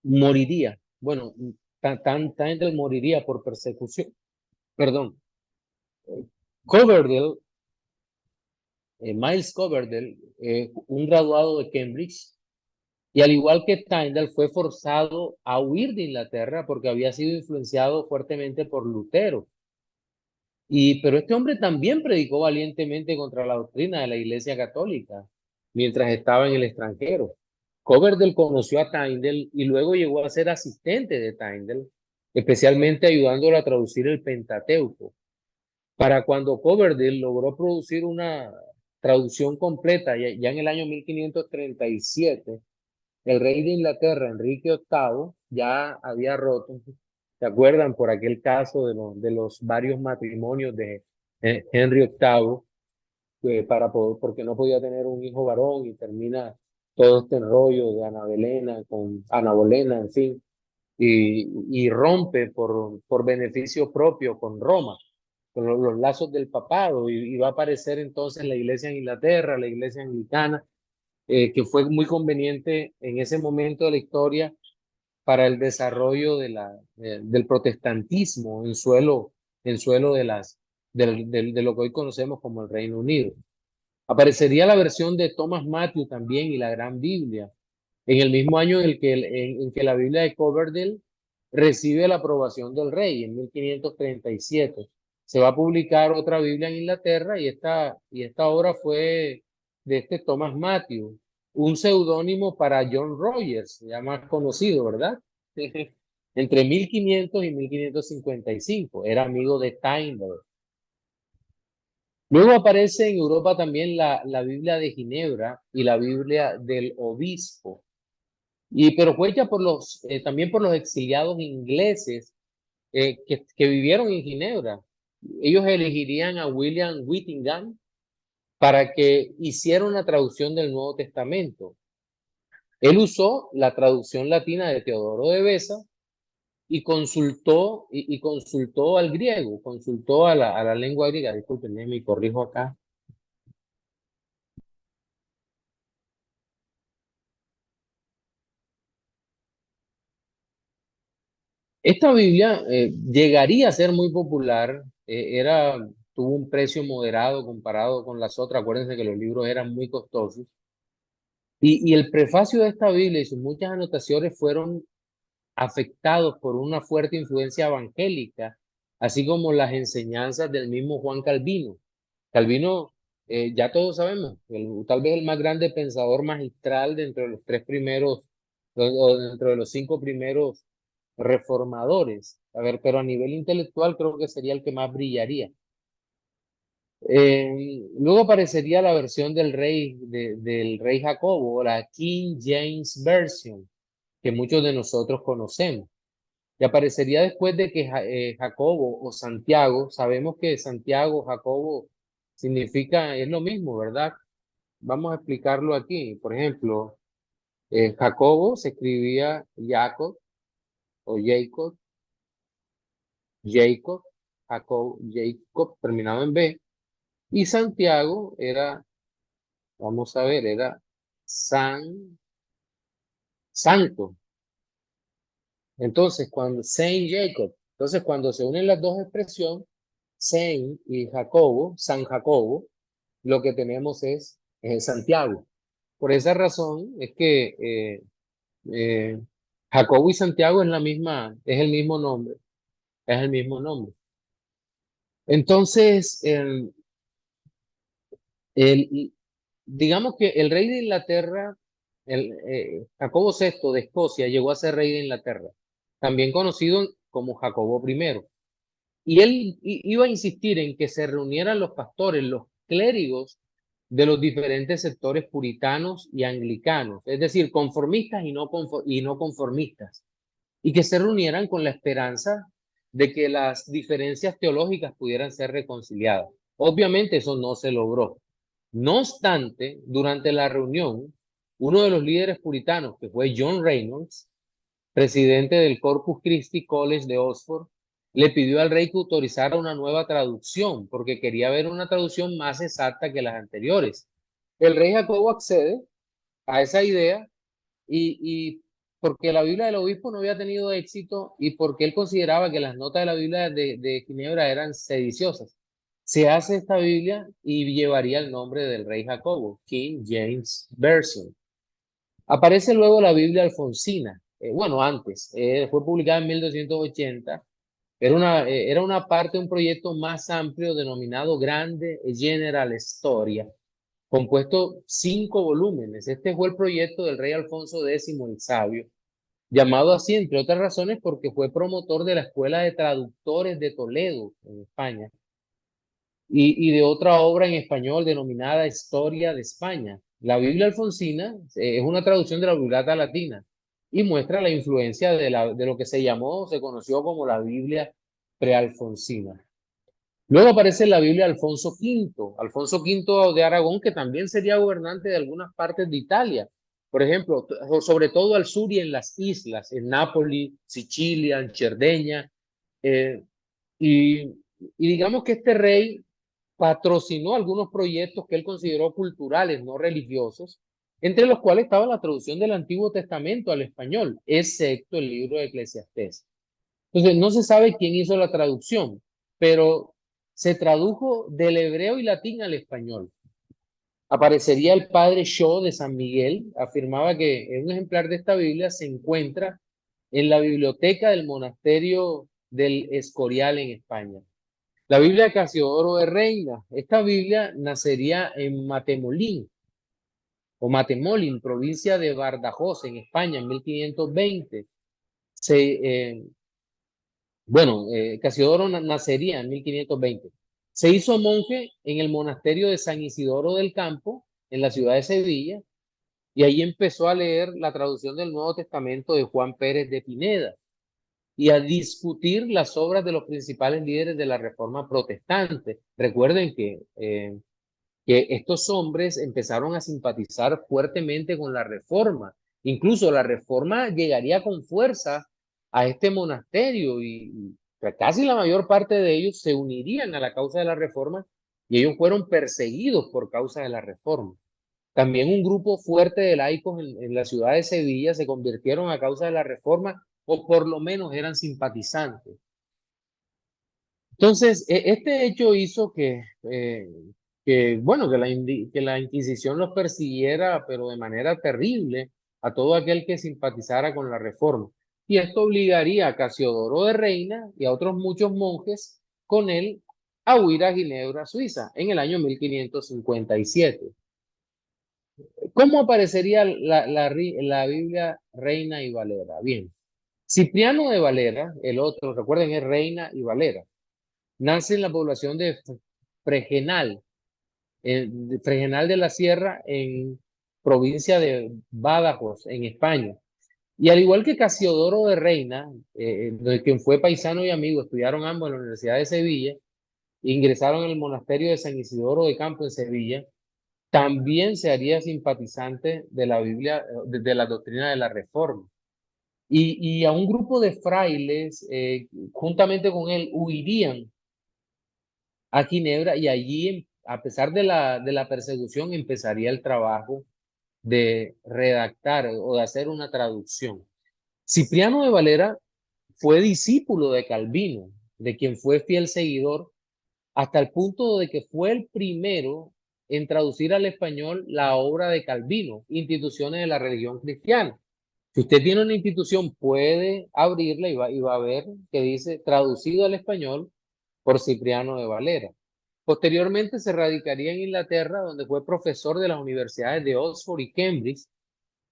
moriría. Bueno, Tyndale moriría por persecución. Perdón. Coverdale, Miles Coverdale, un graduado de Cambridge, y al igual que Tyndale, fue forzado a huir de Inglaterra porque había sido influenciado fuertemente por Lutero. Pero este hombre también predicó valientemente contra la doctrina de la Iglesia Católica mientras estaba en el extranjero. Coverdale conoció a Tyndale y luego llegó a ser asistente de Tyndale, especialmente ayudándolo a traducir el Pentateuco. Para cuando Coverdale logró producir una traducción completa, ya en el año 1537, el rey de Inglaterra, Enrique VIII, ya había roto, ¿se acuerdan? Por aquel caso de los varios matrimonios de Henry VIII, porque no podía tener un hijo varón y termina todo este rollo de Ana Bolena con Ana Bolena, en fin, y rompe por beneficio propio con Roma, con los lazos del papado, y va a aparecer entonces la iglesia en Inglaterra, la iglesia anglicana, que fue muy conveniente en ese momento de la historia para el desarrollo del protestantismo en suelo de lo que hoy conocemos como el Reino Unido. Aparecería la versión de Thomas Matthew también y la Gran Biblia, en el mismo año en que la Biblia de Coverdale recibe la aprobación del rey, en 1537. Se va a publicar otra Biblia en Inglaterra y esta obra fue de este Thomas Matthew, un seudónimo para John Rogers, ya más conocido, ¿verdad? Entre 1500 y 1555. Era amigo de Tyndale. Luego aparece en Europa también la Biblia de Ginebra y la Biblia del Obispo. Pero fue hecha también por los exiliados ingleses que vivieron en Ginebra. ellos elegirían a William Whittingham para que hiciera una traducción del Nuevo Testamento. Él usó la traducción latina de Teodoro de Beza y consultó al griego, consultó a la lengua griega. Disculpen, me corrijo acá. Esta Biblia llegaría a ser muy popular, tuvo un precio moderado comparado con las otras. Acuérdense que los libros eran muy costosos. Y el prefacio de esta Biblia y sus muchas anotaciones fueron afectados por una fuerte influencia evangélica, así como las enseñanzas del mismo Juan Calvino. Calvino, ya todos sabemos, tal vez el más grande pensador magistral de entre los tres primeros, o dentro de los cinco primeros reformadores. A ver, pero a nivel intelectual creo que sería el que más brillaría. Luego aparecería la versión del rey Jacobo, la King James Version, que muchos de nosotros conocemos. Y aparecería después de que Jacobo o Santiago, sabemos que Santiago, Jacobo, significa, es lo mismo, ¿verdad? Vamos a explicarlo aquí. Por ejemplo, Jacobo se escribía Jacob o Jacob, Jacob, Jacob, Jacob, terminado en B. Y Santiago era, vamos a ver, era Santo. Entonces, Saint Jacob, entonces cuando se unen las dos expresiones, Saint y Jacobo, San Jacobo, lo que tenemos es Santiago. Por esa razón es que eh, Jacobo y Santiago es el mismo nombre, es el mismo nombre. Entonces, el, digamos que el rey de Inglaterra, Jacobo VI de Escocia, llegó a ser rey de Inglaterra, también conocido como Jacobo I. Y él iba a insistir en que se reunieran los pastores, los clérigos de los diferentes sectores puritanos y anglicanos, es decir, conformistas y no conformistas, y que se reunieran con la esperanza de que las diferencias teológicas pudieran ser reconciliadas. Obviamente eso no se logró. No obstante, durante la reunión, uno de los líderes puritanos, que fue John Reynolds, presidente del Corpus Christi College de Oxford, le pidió al rey que autorizara una nueva traducción, porque quería ver una traducción más exacta que las anteriores. El rey Jacobo accede a esa idea y porque la Biblia del obispo no había tenido éxito y porque él consideraba que las notas de la Biblia de Ginebra eran sediciosas. Se hace esta Biblia y llevaría el nombre del rey Jacobo, King James Version. Aparece luego la Biblia alfonsina. Bueno, antes, fue publicada en 1280. Era una parte de un proyecto más amplio denominado Grande General Historia, compuesto 5 volúmenes. Este fue el proyecto del rey Alfonso X el Sabio, llamado así, entre otras razones, porque fue promotor de la Escuela de Traductores de Toledo, en España, y de otra obra en español denominada Historia de España. La Biblia alfonsina es una traducción de la Vulgata latina y muestra la influencia de lo que se conoció como la Biblia prealfonsina. Luego aparece la Biblia Alfonso V de Aragón, que también sería gobernante de algunas partes de Italia. Por ejemplo, sobre todo al sur y en las islas, en Nápoles, Sicilia, en Cerdeña. eh, y, y digamos que este rey patrocinó algunos proyectos que él consideró culturales, no religiosos, entre los cuales estaba la traducción del Antiguo Testamento al español, excepto el libro de Eclesiastés. Entonces, no se sabe quién hizo la traducción, pero se tradujo del hebreo y latín al español. Aparecería el padre Shaw de San Miguel, afirmaba que un ejemplar de esta Biblia se encuentra en la biblioteca del monasterio del Escorial en España. La Biblia de Casiodoro de Reina. Esta Biblia nacería en Matemolín o Matemolín, provincia de Badajoz, en España, en 1520. Casiodoro nacería en 1520. Se hizo monje en el monasterio de San Isidoro del Campo, en la ciudad de Sevilla, y ahí empezó a leer la traducción del Nuevo Testamento de Juan Pérez de Pineda. y a discutir las obras de los principales líderes de la Reforma protestante. Recuerden que estos hombres empezaron a simpatizar fuertemente con la Reforma. Incluso la Reforma llegaría con fuerza a este monasterio y casi la mayor parte de ellos se unirían a la causa de la Reforma y ellos fueron perseguidos por causa de la Reforma. También un grupo fuerte de laicos en la ciudad de Sevilla se convirtieron a causa de la Reforma o por lo menos eran simpatizantes. Entonces, este hecho hizo bueno, que la Inquisición los persiguiera, pero de manera terrible, a todo aquel que simpatizara con la Reforma. Y esto obligaría a Casiodoro de Reina y a otros muchos monjes con él a huir a Ginebra, Suiza, en el año 1557. ¿Cómo aparecería la Biblia Reina y Valera? Bien, Cipriano de Valera, el otro, recuerden, es Reina y Valera, nace en la población de Fregenal, Fregenal de la Sierra, en provincia de Badajoz, en España. Y al igual que Casiodoro de Reina, de quien fue paisano y amigo, estudiaron ambos en la Universidad de Sevilla, ingresaron en el monasterio de San Isidoro de Campo en Sevilla, también se haría simpatizante de la Biblia, de la doctrina de la Reforma. Y a un grupo de frailes, juntamente con él, huirían a Ginebra y allí, a pesar de la persecución, empezaría el trabajo de redactar o de hacer una traducción. Cipriano de Valera fue discípulo de Calvino, de quien fue fiel seguidor, hasta el punto de que fue el primero en traducir al español la obra de Calvino, Instituciones de la Religión Cristiana. Si usted tiene una institución, puede abrirla y va a ver que dice traducido al español por Cipriano de Valera. Posteriormente se radicaría en Inglaterra, donde fue profesor de las universidades de Oxford y Cambridge,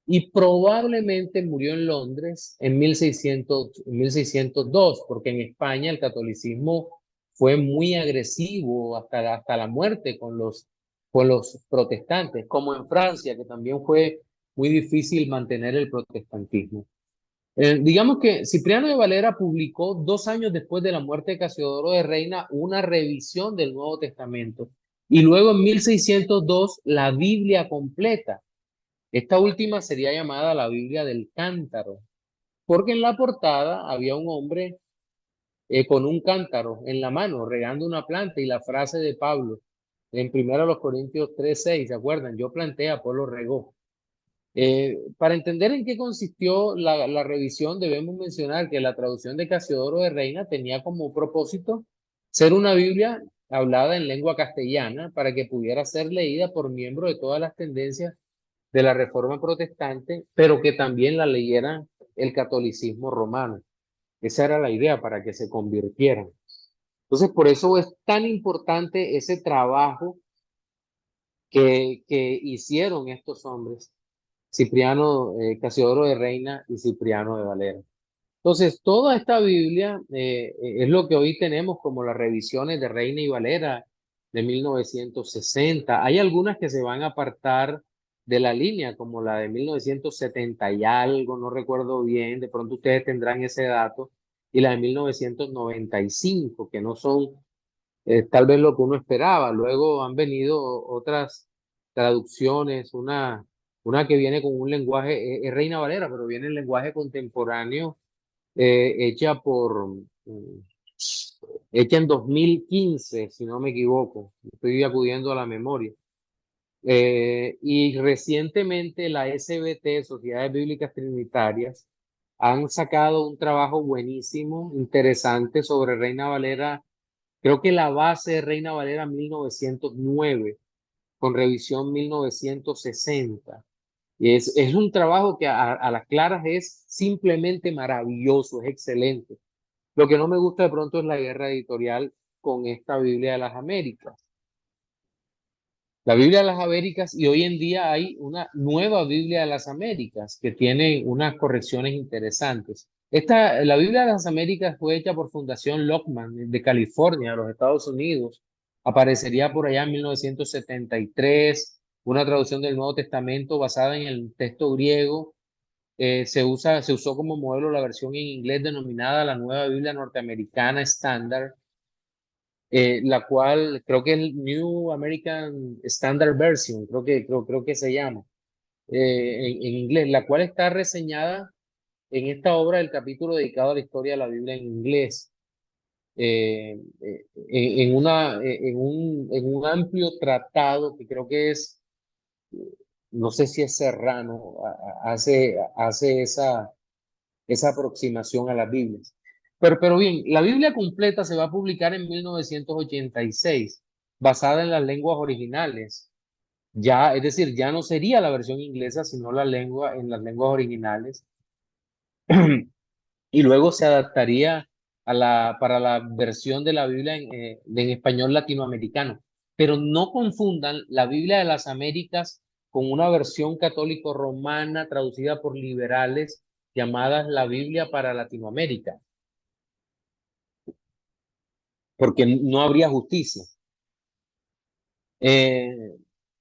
y probablemente murió en Londres en 1602, porque en España el catolicismo fue muy agresivo hasta la muerte con los protestantes, como en Francia, que también fue muy difícil mantener el protestantismo. Digamos que Cipriano de Valera publicó 2 años después de la muerte de Casiodoro de Reina una revisión del Nuevo Testamento y luego en 1602 la Biblia completa. Esta última sería llamada la Biblia del Cántaro, porque en la portada había un hombre con un cántaro en la mano regando una planta y la frase de Pablo en 1 Corintios 3:6, ¿se acuerdan? Yo planté, Apolo regó. Para entender en qué consistió la revisión, debemos mencionar que la traducción de Casiodoro de Reina tenía como propósito ser una Biblia hablada en lengua castellana para que pudiera ser leída por miembros de todas las tendencias de la Reforma Protestante, pero que también la leyera el catolicismo romano. Esa era la idea para que se convirtieran. Entonces, por eso es tan importante ese trabajo que hicieron estos hombres, Cipriano, Casiodoro de Reina y Cipriano de Valera. Entonces, toda esta Biblia es lo que hoy tenemos como las revisiones de Reina y Valera de 1960. Hay algunas que se van a apartar de la línea, como la de 1970 y algo, no recuerdo bien, de pronto ustedes tendrán ese dato, y la de 1995, que no son tal vez lo que uno esperaba. Luego han venido otras traducciones, una que viene con un lenguaje, es Reina Valera, pero viene en lenguaje contemporáneo, hecha hecha en 2015, si no me equivoco. Estoy acudiendo a la memoria. Y recientemente la SBT, Sociedades Bíblicas Trinitarias, han sacado un trabajo buenísimo, interesante sobre Reina Valera. Creo que la base de Reina Valera 1909, con revisión 1960. Y es un trabajo que a las claras es simplemente maravilloso, es excelente. Lo que no me gusta de pronto es la guerra editorial con esta Biblia de las Américas. La Biblia de las Américas, y hoy en día hay una nueva Biblia de las Américas que tiene unas correcciones interesantes. La Biblia de las Américas fue hecha por Fundación Lockman de California, de los Estados Unidos. Aparecería por allá en 1973, una traducción del Nuevo Testamento basada en el texto griego Se usó como modelo la versión en inglés denominada la Nueva Biblia Norteamericana Standard, la cual creo que es el New American Standard Version, creo que se llama, en inglés, la cual está reseñada en esta obra del capítulo dedicado a la historia de la Biblia en inglés, en un amplio tratado que creo que es, no sé si es Serrano, hace esa aproximación a las Biblias. Pero bien, la Biblia completa se va a publicar en 1986, basada en las lenguas originales. Ya, es decir, ya no sería la versión inglesa, sino en las lenguas originales. Y luego se adaptaría para la versión de la Biblia en español latinoamericano. Pero no confundan la Biblia de las Américas con una versión católico-romana traducida por liberales llamadas la Biblia para Latinoamérica, porque no habría justicia. Eh,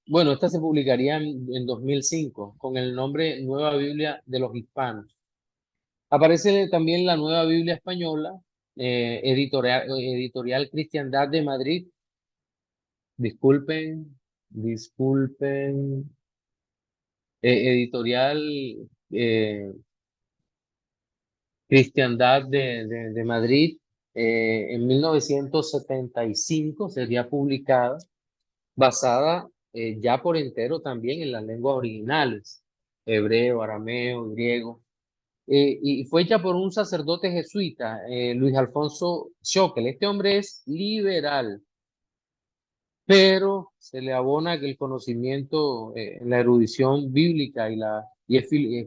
bueno, esta se publicaría en 2005 con el nombre Nueva Biblia de los Hispanos. Aparece también la Nueva Biblia Española, editorial Cristiandad de Madrid. Disculpen, editorial eh, Cristiandad de Madrid. En 1975 sería publicada, basada ya por entero también en las lenguas originales, hebreo, arameo, griego. Y fue hecha por un sacerdote jesuita, Luis Alfonso Schockel. Este hombre es liberal, pero se le abona que el conocimiento en la erudición bíblica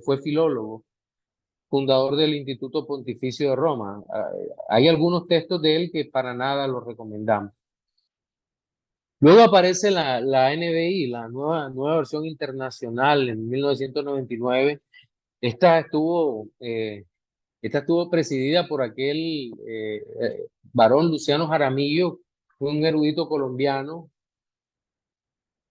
fue filólogo, fundador del Instituto Pontificio de Roma. Hay algunos textos de él que para nada los recomendamos. Luego aparece la NBI, la nueva versión internacional en 1999. Esta estuvo, eh, Esta estuvo presidida por aquel varón Luciano Jaramillo, un erudito colombiano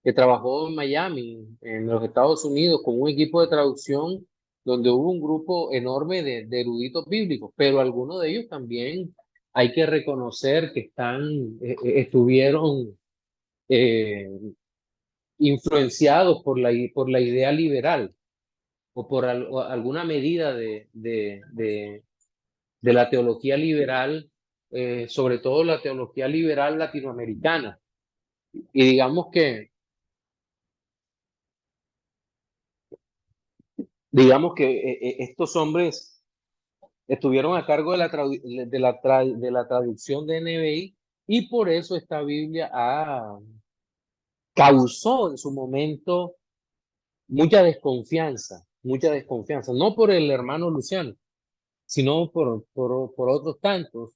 que trabajó en Miami, en los Estados Unidos, con un equipo de traducción donde hubo un grupo enorme de eruditos bíblicos, pero algunos de ellos también hay que reconocer que estuvieron eh, influenciados por la idea liberal o por o alguna medida de la teología liberal, sobre todo la teología liberal latinoamericana. Y digamos que estos hombres estuvieron a cargo de la traducción de NBI y por eso esta Biblia causó en su momento mucha desconfianza, no por el hermano Luciano, sino por otros tantos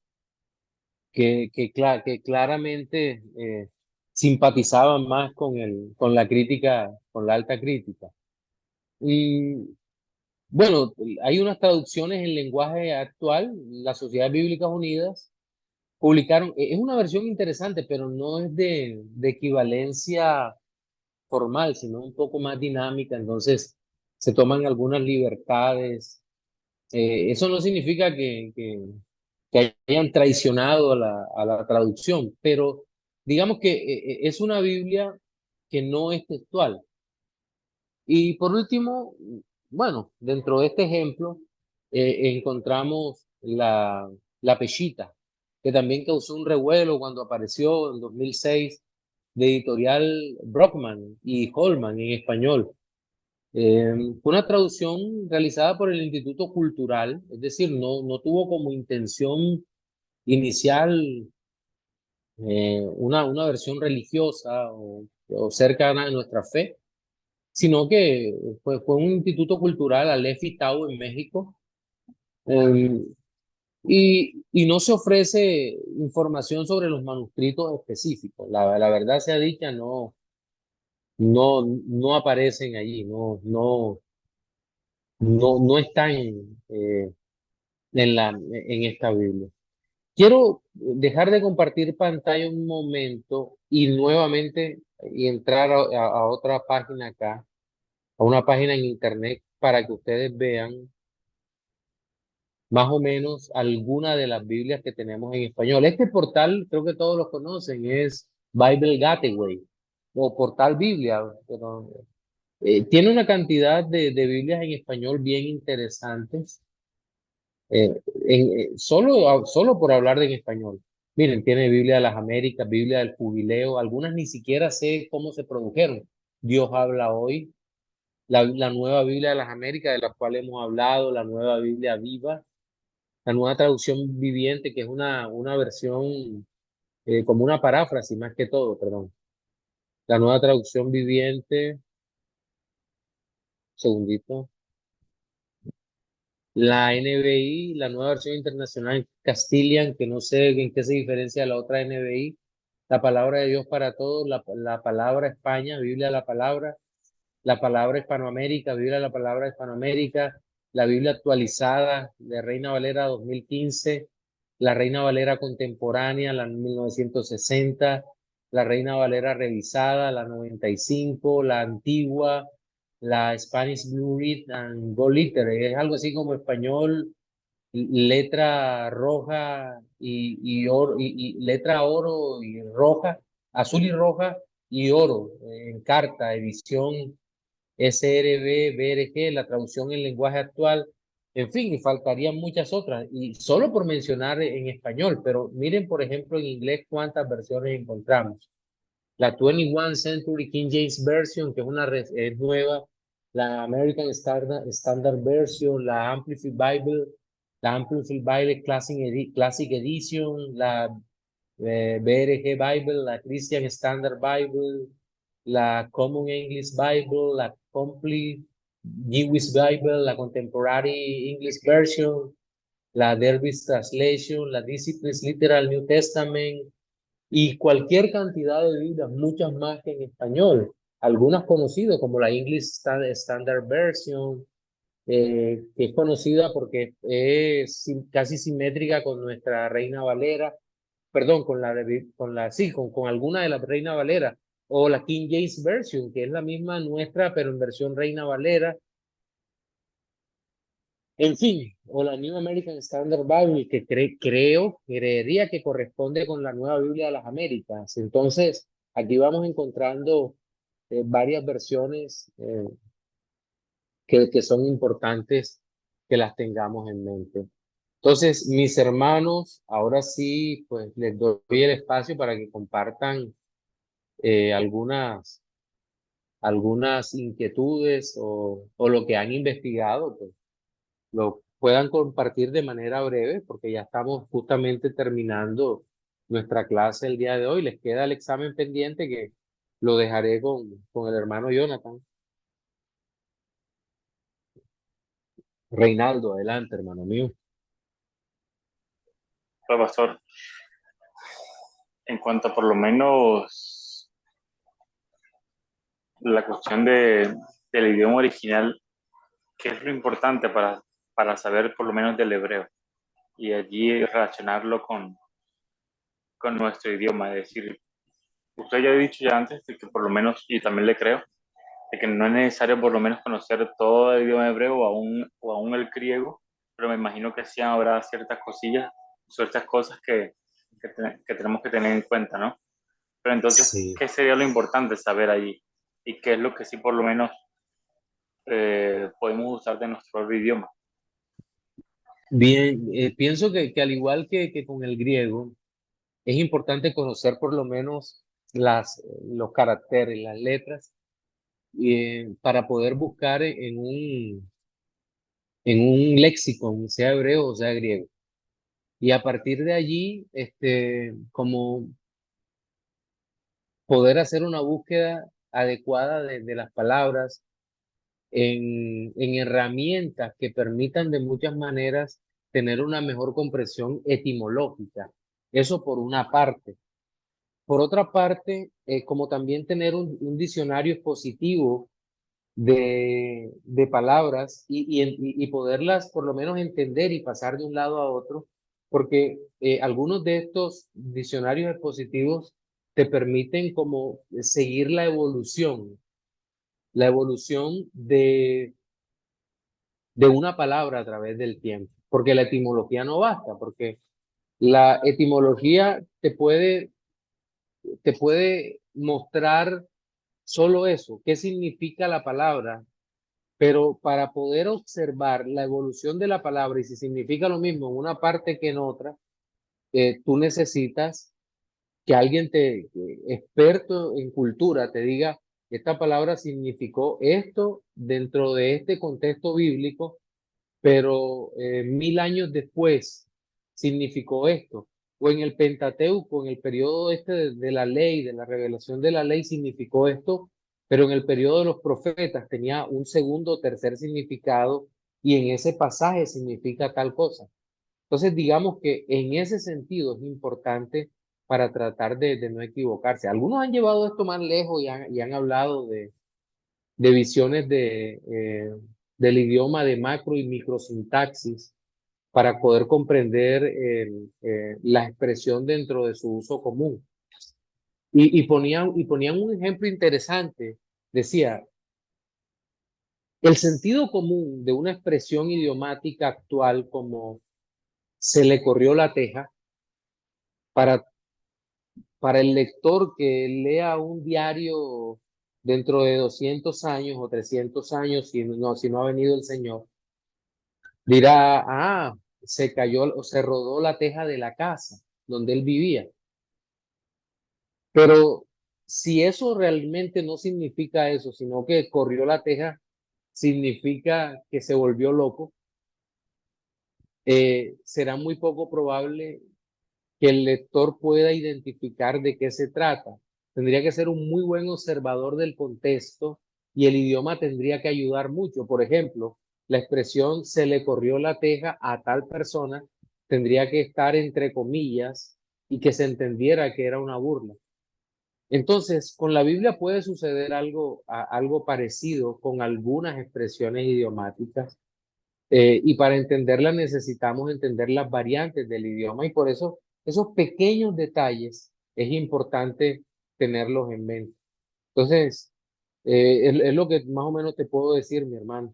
que claramente simpatizaban más con la crítica, con la alta crítica. Y bueno, hay unas traducciones en lenguaje actual, la Sociedad Bíblicas Unidas publicaron, es una versión interesante, pero no es de equivalencia formal, sino un poco más dinámica, entonces se toman algunas libertades. Eso no significa que hayan traicionado a la traducción, pero digamos que es una Biblia que no es textual. Y por último, bueno, dentro de este ejemplo encontramos la Peshita, que también causó un revuelo cuando apareció en 2006 de editorial Brockman y Holman en español. Fue una traducción realizada por el Instituto Cultural, es decir, no tuvo como intención inicial una versión religiosa o cercana a nuestra fe, sino que fue un instituto cultural, Aleph Tau en México, eh, y no se ofrece información sobre los manuscritos específicos. La verdad sea dicha, no aparecen allí, no están en esta Biblia. Quiero dejar de compartir pantalla un momento y nuevamente y entrar a otra página acá, a una página en internet para que ustedes vean más o menos alguna de las Biblias que tenemos en español. Este portal, creo que todos lo conocen, es Bible Gateway o Portal Biblia, pero tiene una cantidad de Biblias en español bien interesantes, solo por hablar de en español. Miren, tiene Biblia de las Américas, Biblia del Jubileo, algunas ni siquiera sé cómo se produjeron. Dios habla hoy, la nueva Biblia de las Américas, de la cual hemos hablado, la nueva Biblia viva, la nueva traducción viviente, que es una versión, como una paráfrasis más que todo, perdón. La nueva traducción viviente, segundito. La NBI, la nueva versión internacional Castilian, que no sé en qué se diferencia de la otra NBI. La palabra de Dios para todos, la palabra España, Biblia de la palabra Hispanoamérica, Biblia de la palabra Hispanoamérica, la Biblia actualizada de Reina Valera 2015, la Reina Valera contemporánea, la 1960, la Reina Valera revisada, la 95, la antigua, la Spanish Blue Read and Gold Letter, es algo así como español, letra roja y letra oro y roja, azul y roja y oro, en carta, edición SRB, BRG, la traducción en lenguaje actual, en fin, y faltarían muchas otras, y solo por mencionar en español, pero miren, por ejemplo, en inglés cuántas versiones encontramos. La 21 Century King James Version, que es nueva, la American Standard Version, la Amplified Bible, la Amplified Bible Classic Edition, la BRG Bible, la Christian Standard Bible, la Common English Bible, la Complete Jewish Bible, la Contemporary English Version, la Derby's Translation, la Disciplines Literal New Testament y cualquier cantidad de Biblias, muchas más que en español. Algunas conocidas como la English Standard Version, que es conocida porque es casi simétrica con nuestra Reina Valera, perdón, con alguna de las Reina Valera, o la King James Version, que es la misma nuestra, pero en versión Reina Valera, en fin, o la New American Standard Bible, que creería que corresponde con la Nueva Biblia de las Américas. Entonces, aquí vamos encontrando varias versiones que son importantes que las tengamos en mente. Entonces, mis hermanos, ahora sí, pues les doy el espacio para que compartan algunas inquietudes o lo que han investigado, pues lo puedan compartir de manera breve, porque ya estamos justamente terminando nuestra clase el día de hoy. Les queda el examen pendiente que lo dejaré con el hermano Jonathan. Reinaldo, adelante, hermano mío.
Hola, pastor. En cuanto a por lo menos la cuestión del idioma original, ¿qué es lo importante para saber por lo menos del hebreo? Y allí relacionarlo con nuestro idioma. Es decir, usted ya ha dicho ya antes de que por lo menos, y también le creo, de que no es necesario por lo menos conocer todo el idioma hebreo o aún el griego, pero me imagino que sí habrá ciertas cosillas, ciertas cosas que tenemos que tener en cuenta, ¿no? Pero entonces,
Sí.
¿qué sería lo importante saber allí? ¿Y qué es lo que sí por lo menos podemos usar de nuestro propio idioma?
Bien, pienso que al igual que con el griego, es importante conocer por lo menos los caracteres, las letras, para poder buscar en un léxico, sea hebreo o sea griego. Y a partir de allí, como poder hacer una búsqueda adecuada de las palabras en herramientas que permitan de muchas maneras tener una mejor comprensión etimológica. Eso por una parte. Por otra parte, como también tener un diccionario expositivo de palabras y poderlas por lo menos entender y pasar de un lado a otro, porque algunos de estos diccionarios expositivos te permiten como seguir la evolución de una palabra a través del tiempo, porque la etimología no basta, porque la etimología te puede mostrar solo eso, qué significa la palabra, pero para poder observar la evolución de la palabra y si significa lo mismo en una parte que en otra, tú necesitas que alguien experto en cultura te diga, esta palabra significó esto dentro de este contexto bíblico, pero 1000 años después significó esto. O en el Pentateuco, en el periodo este de la ley, de la revelación de la ley, significó esto, pero en el periodo de los profetas tenía un segundo o tercer significado y en ese pasaje significa tal cosa. Entonces, digamos que en ese sentido es importante para tratar de no equivocarse. Algunos han llevado esto más lejos y han hablado de visiones del idioma de macro y microsintaxis para poder comprender la expresión dentro de su uso común. Y ponían un ejemplo interesante. Decía, el sentido común de una expresión idiomática actual como se le corrió la teja, para, para el lector que lea un diario dentro de 200 años o 300 años, si no ha venido el Señor, dirá, se cayó o se rodó la teja de la casa donde él vivía. Pero si eso realmente no significa eso, sino que corrió la teja, significa que se volvió loco, será muy poco probable que el lector pueda identificar de qué se trata. Tendría que ser un muy buen observador del contexto y el idioma tendría que ayudar mucho. Por ejemplo, la expresión se le corrió la teja a tal persona tendría que estar entre comillas y que se entendiera que era una burla. Entonces, con la Biblia puede suceder algo parecido con algunas expresiones idiomáticas y para entenderla necesitamos entender las variantes del idioma y por eso esos pequeños detalles es importante tenerlos en mente. Entonces, es lo que más o menos te puedo decir, mi hermano.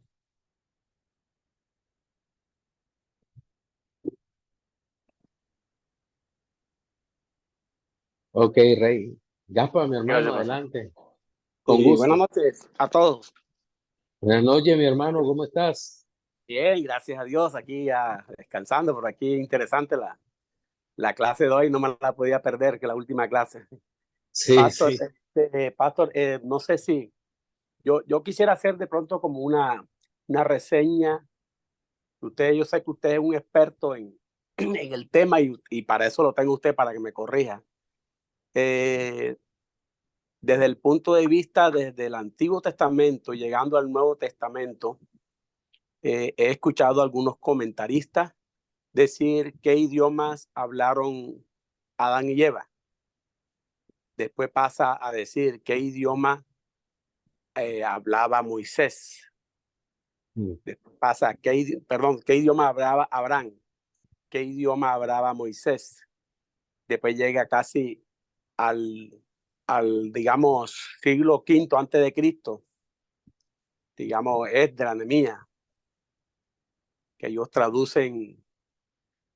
Ok, Rey. Gaspa, mi hermano,
Gracias, pastor.
adelante. Con
Y buenas
gusto.
noches a todos.
Buenas noches, mi hermano, ¿cómo estás?
Bien, gracias a Dios, aquí ya descansando, por aquí interesante la clase de hoy, no me la podía perder, que la última clase.
Sí,
Pastor,
sí.
Pastor, no sé si yo quisiera hacer de pronto como una reseña. Yo sé que usted es un experto en el tema y para eso lo tengo usted, para que me corrija. Desde el punto de vista desde el Antiguo Testamento, llegando al Nuevo Testamento, he escuchado a algunos comentaristas decir qué idiomas hablaron Adán y Eva. Después pasa a decir qué idioma hablaba Moisés. Después pasa, qué idioma hablaba Abraham, qué idioma hablaba Moisés. Después llega casi al digamos, siglo V antes de Cristo, digamos, Esdras, Nehemías, que ellos traducen,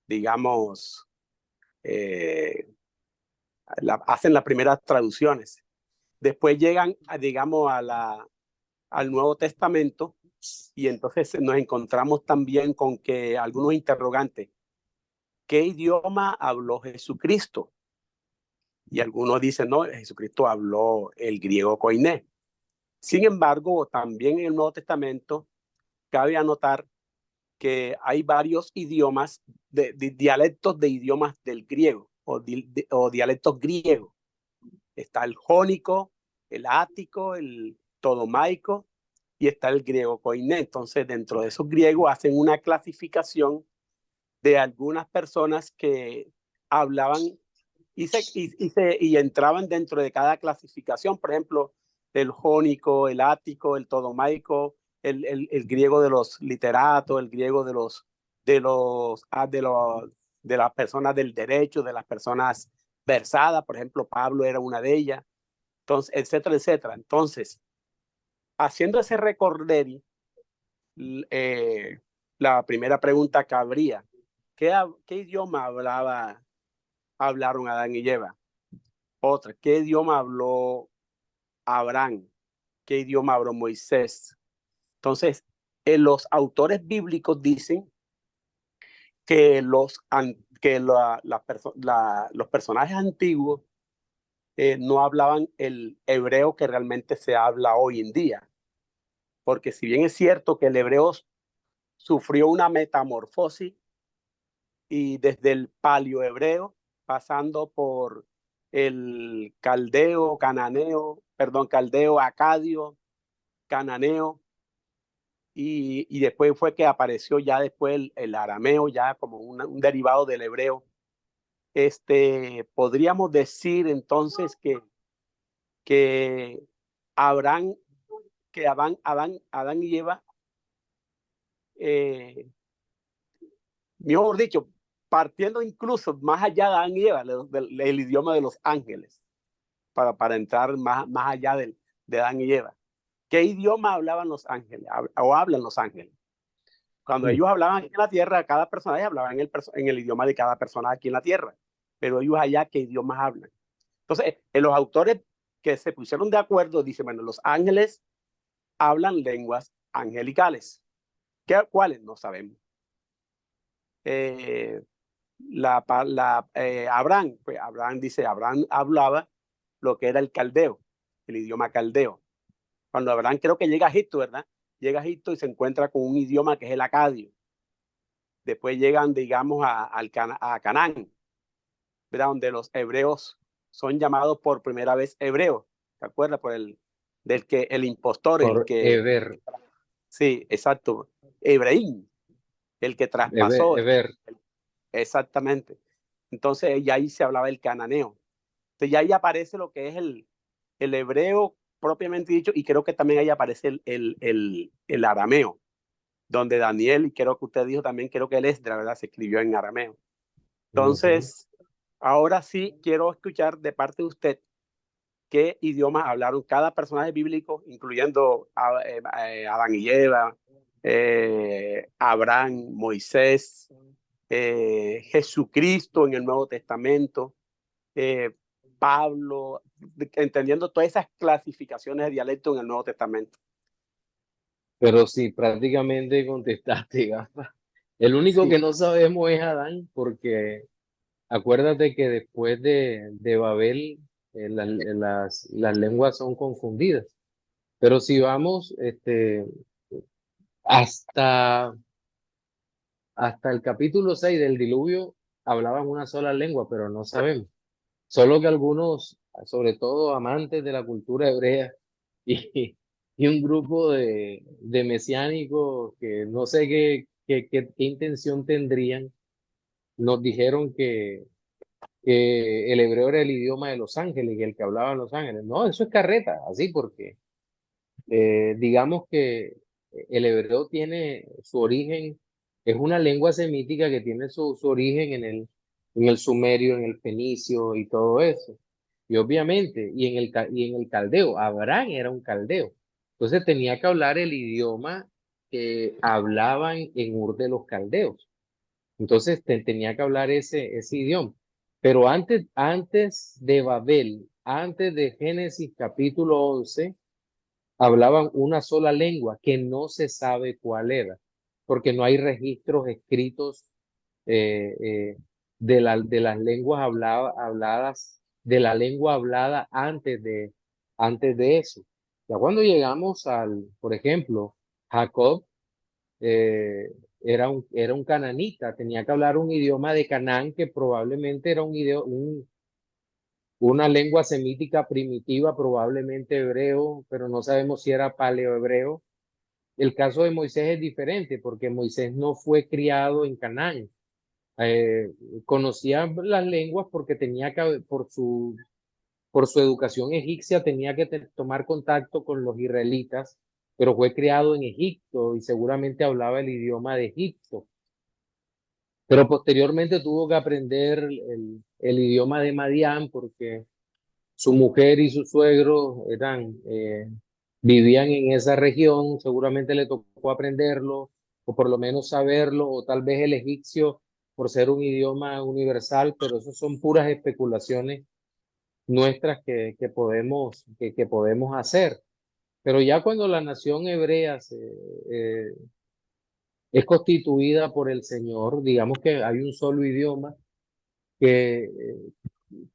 digamos, hacen las primeras traducciones. Después llegan, digamos, al Nuevo Testamento y entonces nos encontramos también con que algunos interrogantes. ¿Qué idioma habló Jesucristo? Y algunos dicen, no, Jesucristo habló el griego koiné. Sin embargo, también en el Nuevo Testamento cabe anotar que hay varios idiomas, dialectos de idiomas del griego o dialectos griegos. Está el jónico, el ático, el todomaico y está el griego koiné. Entonces, dentro de esos griegos hacen una clasificación de algunas personas que hablaban y entraban dentro de cada clasificación. Por ejemplo, el jónico, el ático, el todomaico, el griego de los literatos, el griego de las personas del derecho, de las personas versadas. Por ejemplo, Pablo era una de ellas. Entonces, etcétera, etcétera. Entonces, haciendo ese recorrido, la primera pregunta cabría, ¿qué idioma hablaron Adán y Eva? Otra, ¿qué idioma habló Abraham? ¿Qué idioma habló Moisés? Entonces, los autores bíblicos dicen que los personajes antiguos no hablaban el hebreo que realmente se habla hoy en día. Porque si bien es cierto que el hebreo sufrió una metamorfosis y desde el paleohebreo, pasando por el caldeo, acadio, cananeo, y después fue que apareció ya después el arameo, ya como un derivado del hebreo. Podríamos decir entonces que Abraham, que Adán y Eva, mejor dicho, partiendo incluso más allá de Adán y Eva, del idioma de los ángeles, para entrar más allá de Adán y Eva. ¿Qué idioma hablaban los ángeles o hablan los ángeles? Cuando ellos hablaban aquí en la tierra, cada personaje hablaba en el idioma de cada persona aquí en la tierra, pero ellos allá, ¿qué idiomas hablan? Entonces, los autores que se pusieron de acuerdo dicen, bueno, los ángeles hablan lenguas angelicales. ¿Cuáles? No sabemos. Abraham, pues Abraham hablaba lo que era el caldeo, el idioma caldeo. Cuando Abraham creo que llega a Egipto, ¿verdad? Llega a Egipto y se encuentra con un idioma que es el acadio. Después llegan, digamos, a Canaán, ¿verdad? Donde los hebreos son llamados por primera vez hebreos. ¿Te acuerdas? El impostor,
Por Eber,
sí, exacto. Hebreín, el que traspasó.
Eber.
Exactamente. Entonces ya ahí se hablaba el cananeo. Entonces ya ahí aparece lo que es el hebreo propiamente dicho, y creo que también ahí aparece el arameo, donde Daniel, y creo que usted dijo también, creo que el Esdras, ¿verdad? Se escribió en arameo. Entonces, ahora sí quiero escuchar de parte de usted qué idiomas hablaron cada personaje bíblico, incluyendo Adán y Eva, Abraham, Moisés, Jesucristo en el Nuevo Testamento, Pablo, entendiendo todas esas clasificaciones de dialecto en el Nuevo Testamento.
Pero sí, prácticamente contestaste, Gafa. El único
Sí.
que no sabemos es Adán, porque acuérdate que después de Babel las lenguas son confundidas. Pero si vamos hasta, hasta el capítulo 6 del diluvio, hablaban una sola lengua, pero no sabemos. Solo que algunos, sobre todo amantes de la cultura hebrea y, y un grupo de mesiánicos que no sé qué intención tendrían, nos dijeron que el hebreo era el idioma de los ángeles y el que hablaban los ángeles. No, eso es carreta, así porque digamos que el hebreo tiene su origen, es una lengua semítica que tiene su origen en el sumerio, en el fenicio y todo eso. Y obviamente, y en el caldeo, Abraham era un caldeo. Entonces tenía que hablar el idioma que hablaban en Ur de los caldeos. Entonces tenía que hablar ese idioma. Pero antes de Babel, antes de Génesis capítulo 11, hablaban una sola lengua que no se sabe cuál era, porque no hay registros escritos eh, eh, de las lenguas habladas, de la lengua hablada antes de eso. Ya cuando llegamos por ejemplo, Jacob era un cananita, tenía que hablar un idioma de Canaán que probablemente era una lengua semítica primitiva, probablemente hebreo, pero no sabemos si era paleohebreo. El caso de Moisés es diferente porque Moisés no fue criado en Canaán. Eh, Conocía las lenguas porque tenía que, por su educación egipcia, tenía que tomar contacto con los israelitas, pero fue criado en Egipto y seguramente hablaba el idioma de Egipto. Pero posteriormente tuvo que aprender el idioma de Madián porque su mujer y su suegro vivían en esa región, seguramente le tocó tocó aprenderlo, o por lo menos saberlo, o tal vez el egipcio por ser un idioma universal, pero eso son puras especulaciones nuestras que podemos hacer. Pero ya cuando la nación hebrea eh, es constituida por el Señor, digamos que hay un solo idioma que,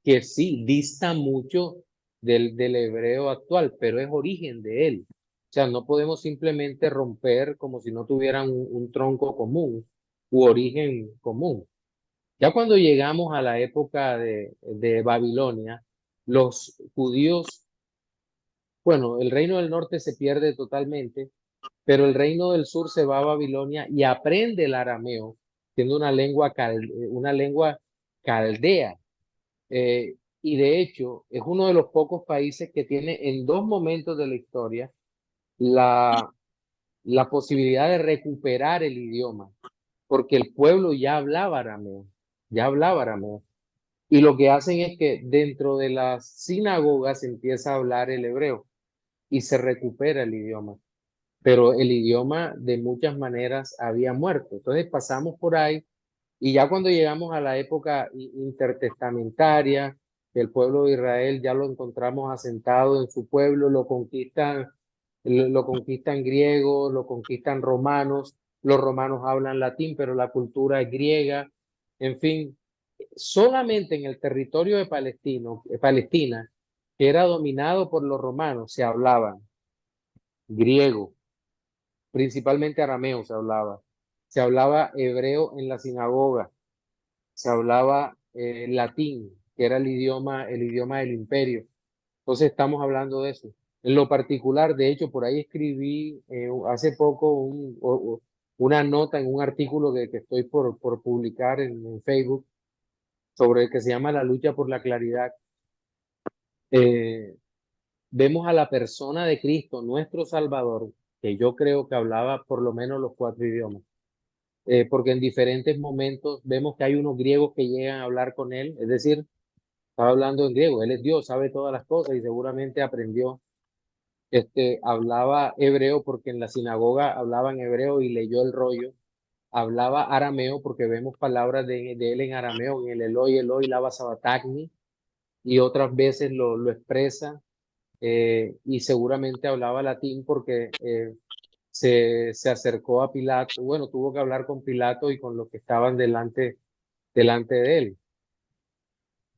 que sí dista mucho del hebreo actual, pero es origen de él. O sea, no podemos simplemente romper como si no tuvieran un tronco común u origen común. Ya cuando llegamos a la época de Babilonia, los judíos, bueno, el reino del norte se pierde totalmente, pero el reino del sur se va a Babilonia y aprende el arameo, siendo una lengua caldea. Y de hecho, es uno de los pocos países que tiene en dos momentos de la historia la, la posibilidad de recuperar el idioma, porque el pueblo ya hablaba arameo. Y lo que hacen es que dentro de las sinagogas se empieza a hablar el hebreo y se recupera el idioma. Pero el idioma de muchas maneras había muerto. Entonces pasamos por ahí y ya cuando llegamos a la época intertestamentaria, el pueblo de Israel ya lo encontramos asentado en su pueblo, lo conquistan griegos, lo conquistan romanos, los romanos hablan latín, pero la cultura es griega, en fin, solamente en el territorio de Palestina, que era dominado por los romanos, se hablaba griego, principalmente arameo se hablaba hebreo en la sinagoga, se hablaba latín, que era el idioma del imperio. Entonces estamos hablando de eso. En lo particular, de hecho, por ahí escribí hace poco una nota en un artículo que estoy por publicar en Facebook sobre el que se llama La lucha por la claridad. Vemos a la persona de Cristo, nuestro Salvador, que yo creo que hablaba por lo menos los 4 idiomas, porque en diferentes momentos vemos que hay unos griegos que llegan a hablar con él, es decir, estaba hablando en griego, él es Dios, sabe todas las cosas y seguramente aprendió. Hablaba hebreo porque en la sinagoga hablaban hebreo y leyó el rollo. Hablaba arameo porque vemos palabras de él en arameo, en el Eloi, Eloi, lama sabachthani, y otras veces lo expresa. Y seguramente hablaba latín porque se acercó a Pilato, bueno, tuvo que hablar con Pilato y con los que estaban delante de él.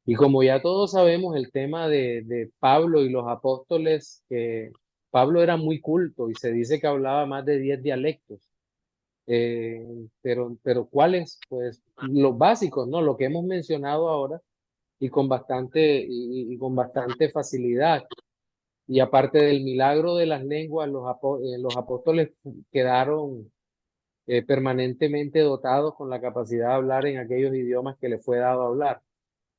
Y como ya todos sabemos el tema de Pablo y los apóstoles, que Pablo era muy culto y se dice que hablaba más de 10 dialectos. Pero ¿cuáles? Pues los básicos, ¿no? Lo que hemos mencionado ahora y con bastante facilidad. Y aparte del milagro de las lenguas, los apóstoles quedaron permanentemente dotados con la capacidad de hablar en aquellos idiomas que les fue dado hablar.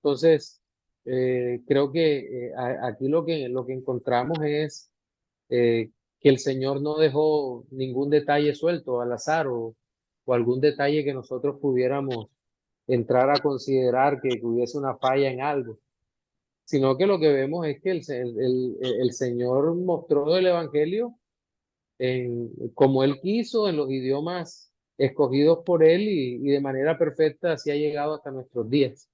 Entonces, creo que aquí lo que encontramos es que el Señor no dejó ningún detalle suelto al azar o algún detalle que nosotros pudiéramos entrar a considerar que hubiese una falla en algo, sino que lo que vemos es que el Señor mostró el Evangelio como Él quiso, en los idiomas escogidos por Él y de manera perfecta así ha llegado hasta nuestros días.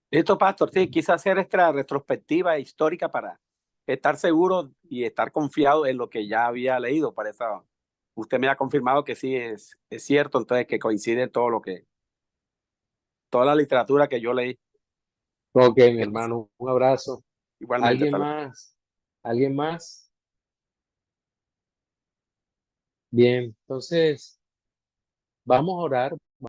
Listo, Pastor. Sí, quise hacer esta retrospectiva histórica para estar seguro y estar confiado en lo que ya había leído. Para eso, usted me ha confirmado que sí es cierto, entonces que coincide toda la literatura que yo leí.
Ok, mi hermano, un abrazo.
Igualmente.
¿Alguien más? ¿Alguien más? Bien, entonces vamos a orar.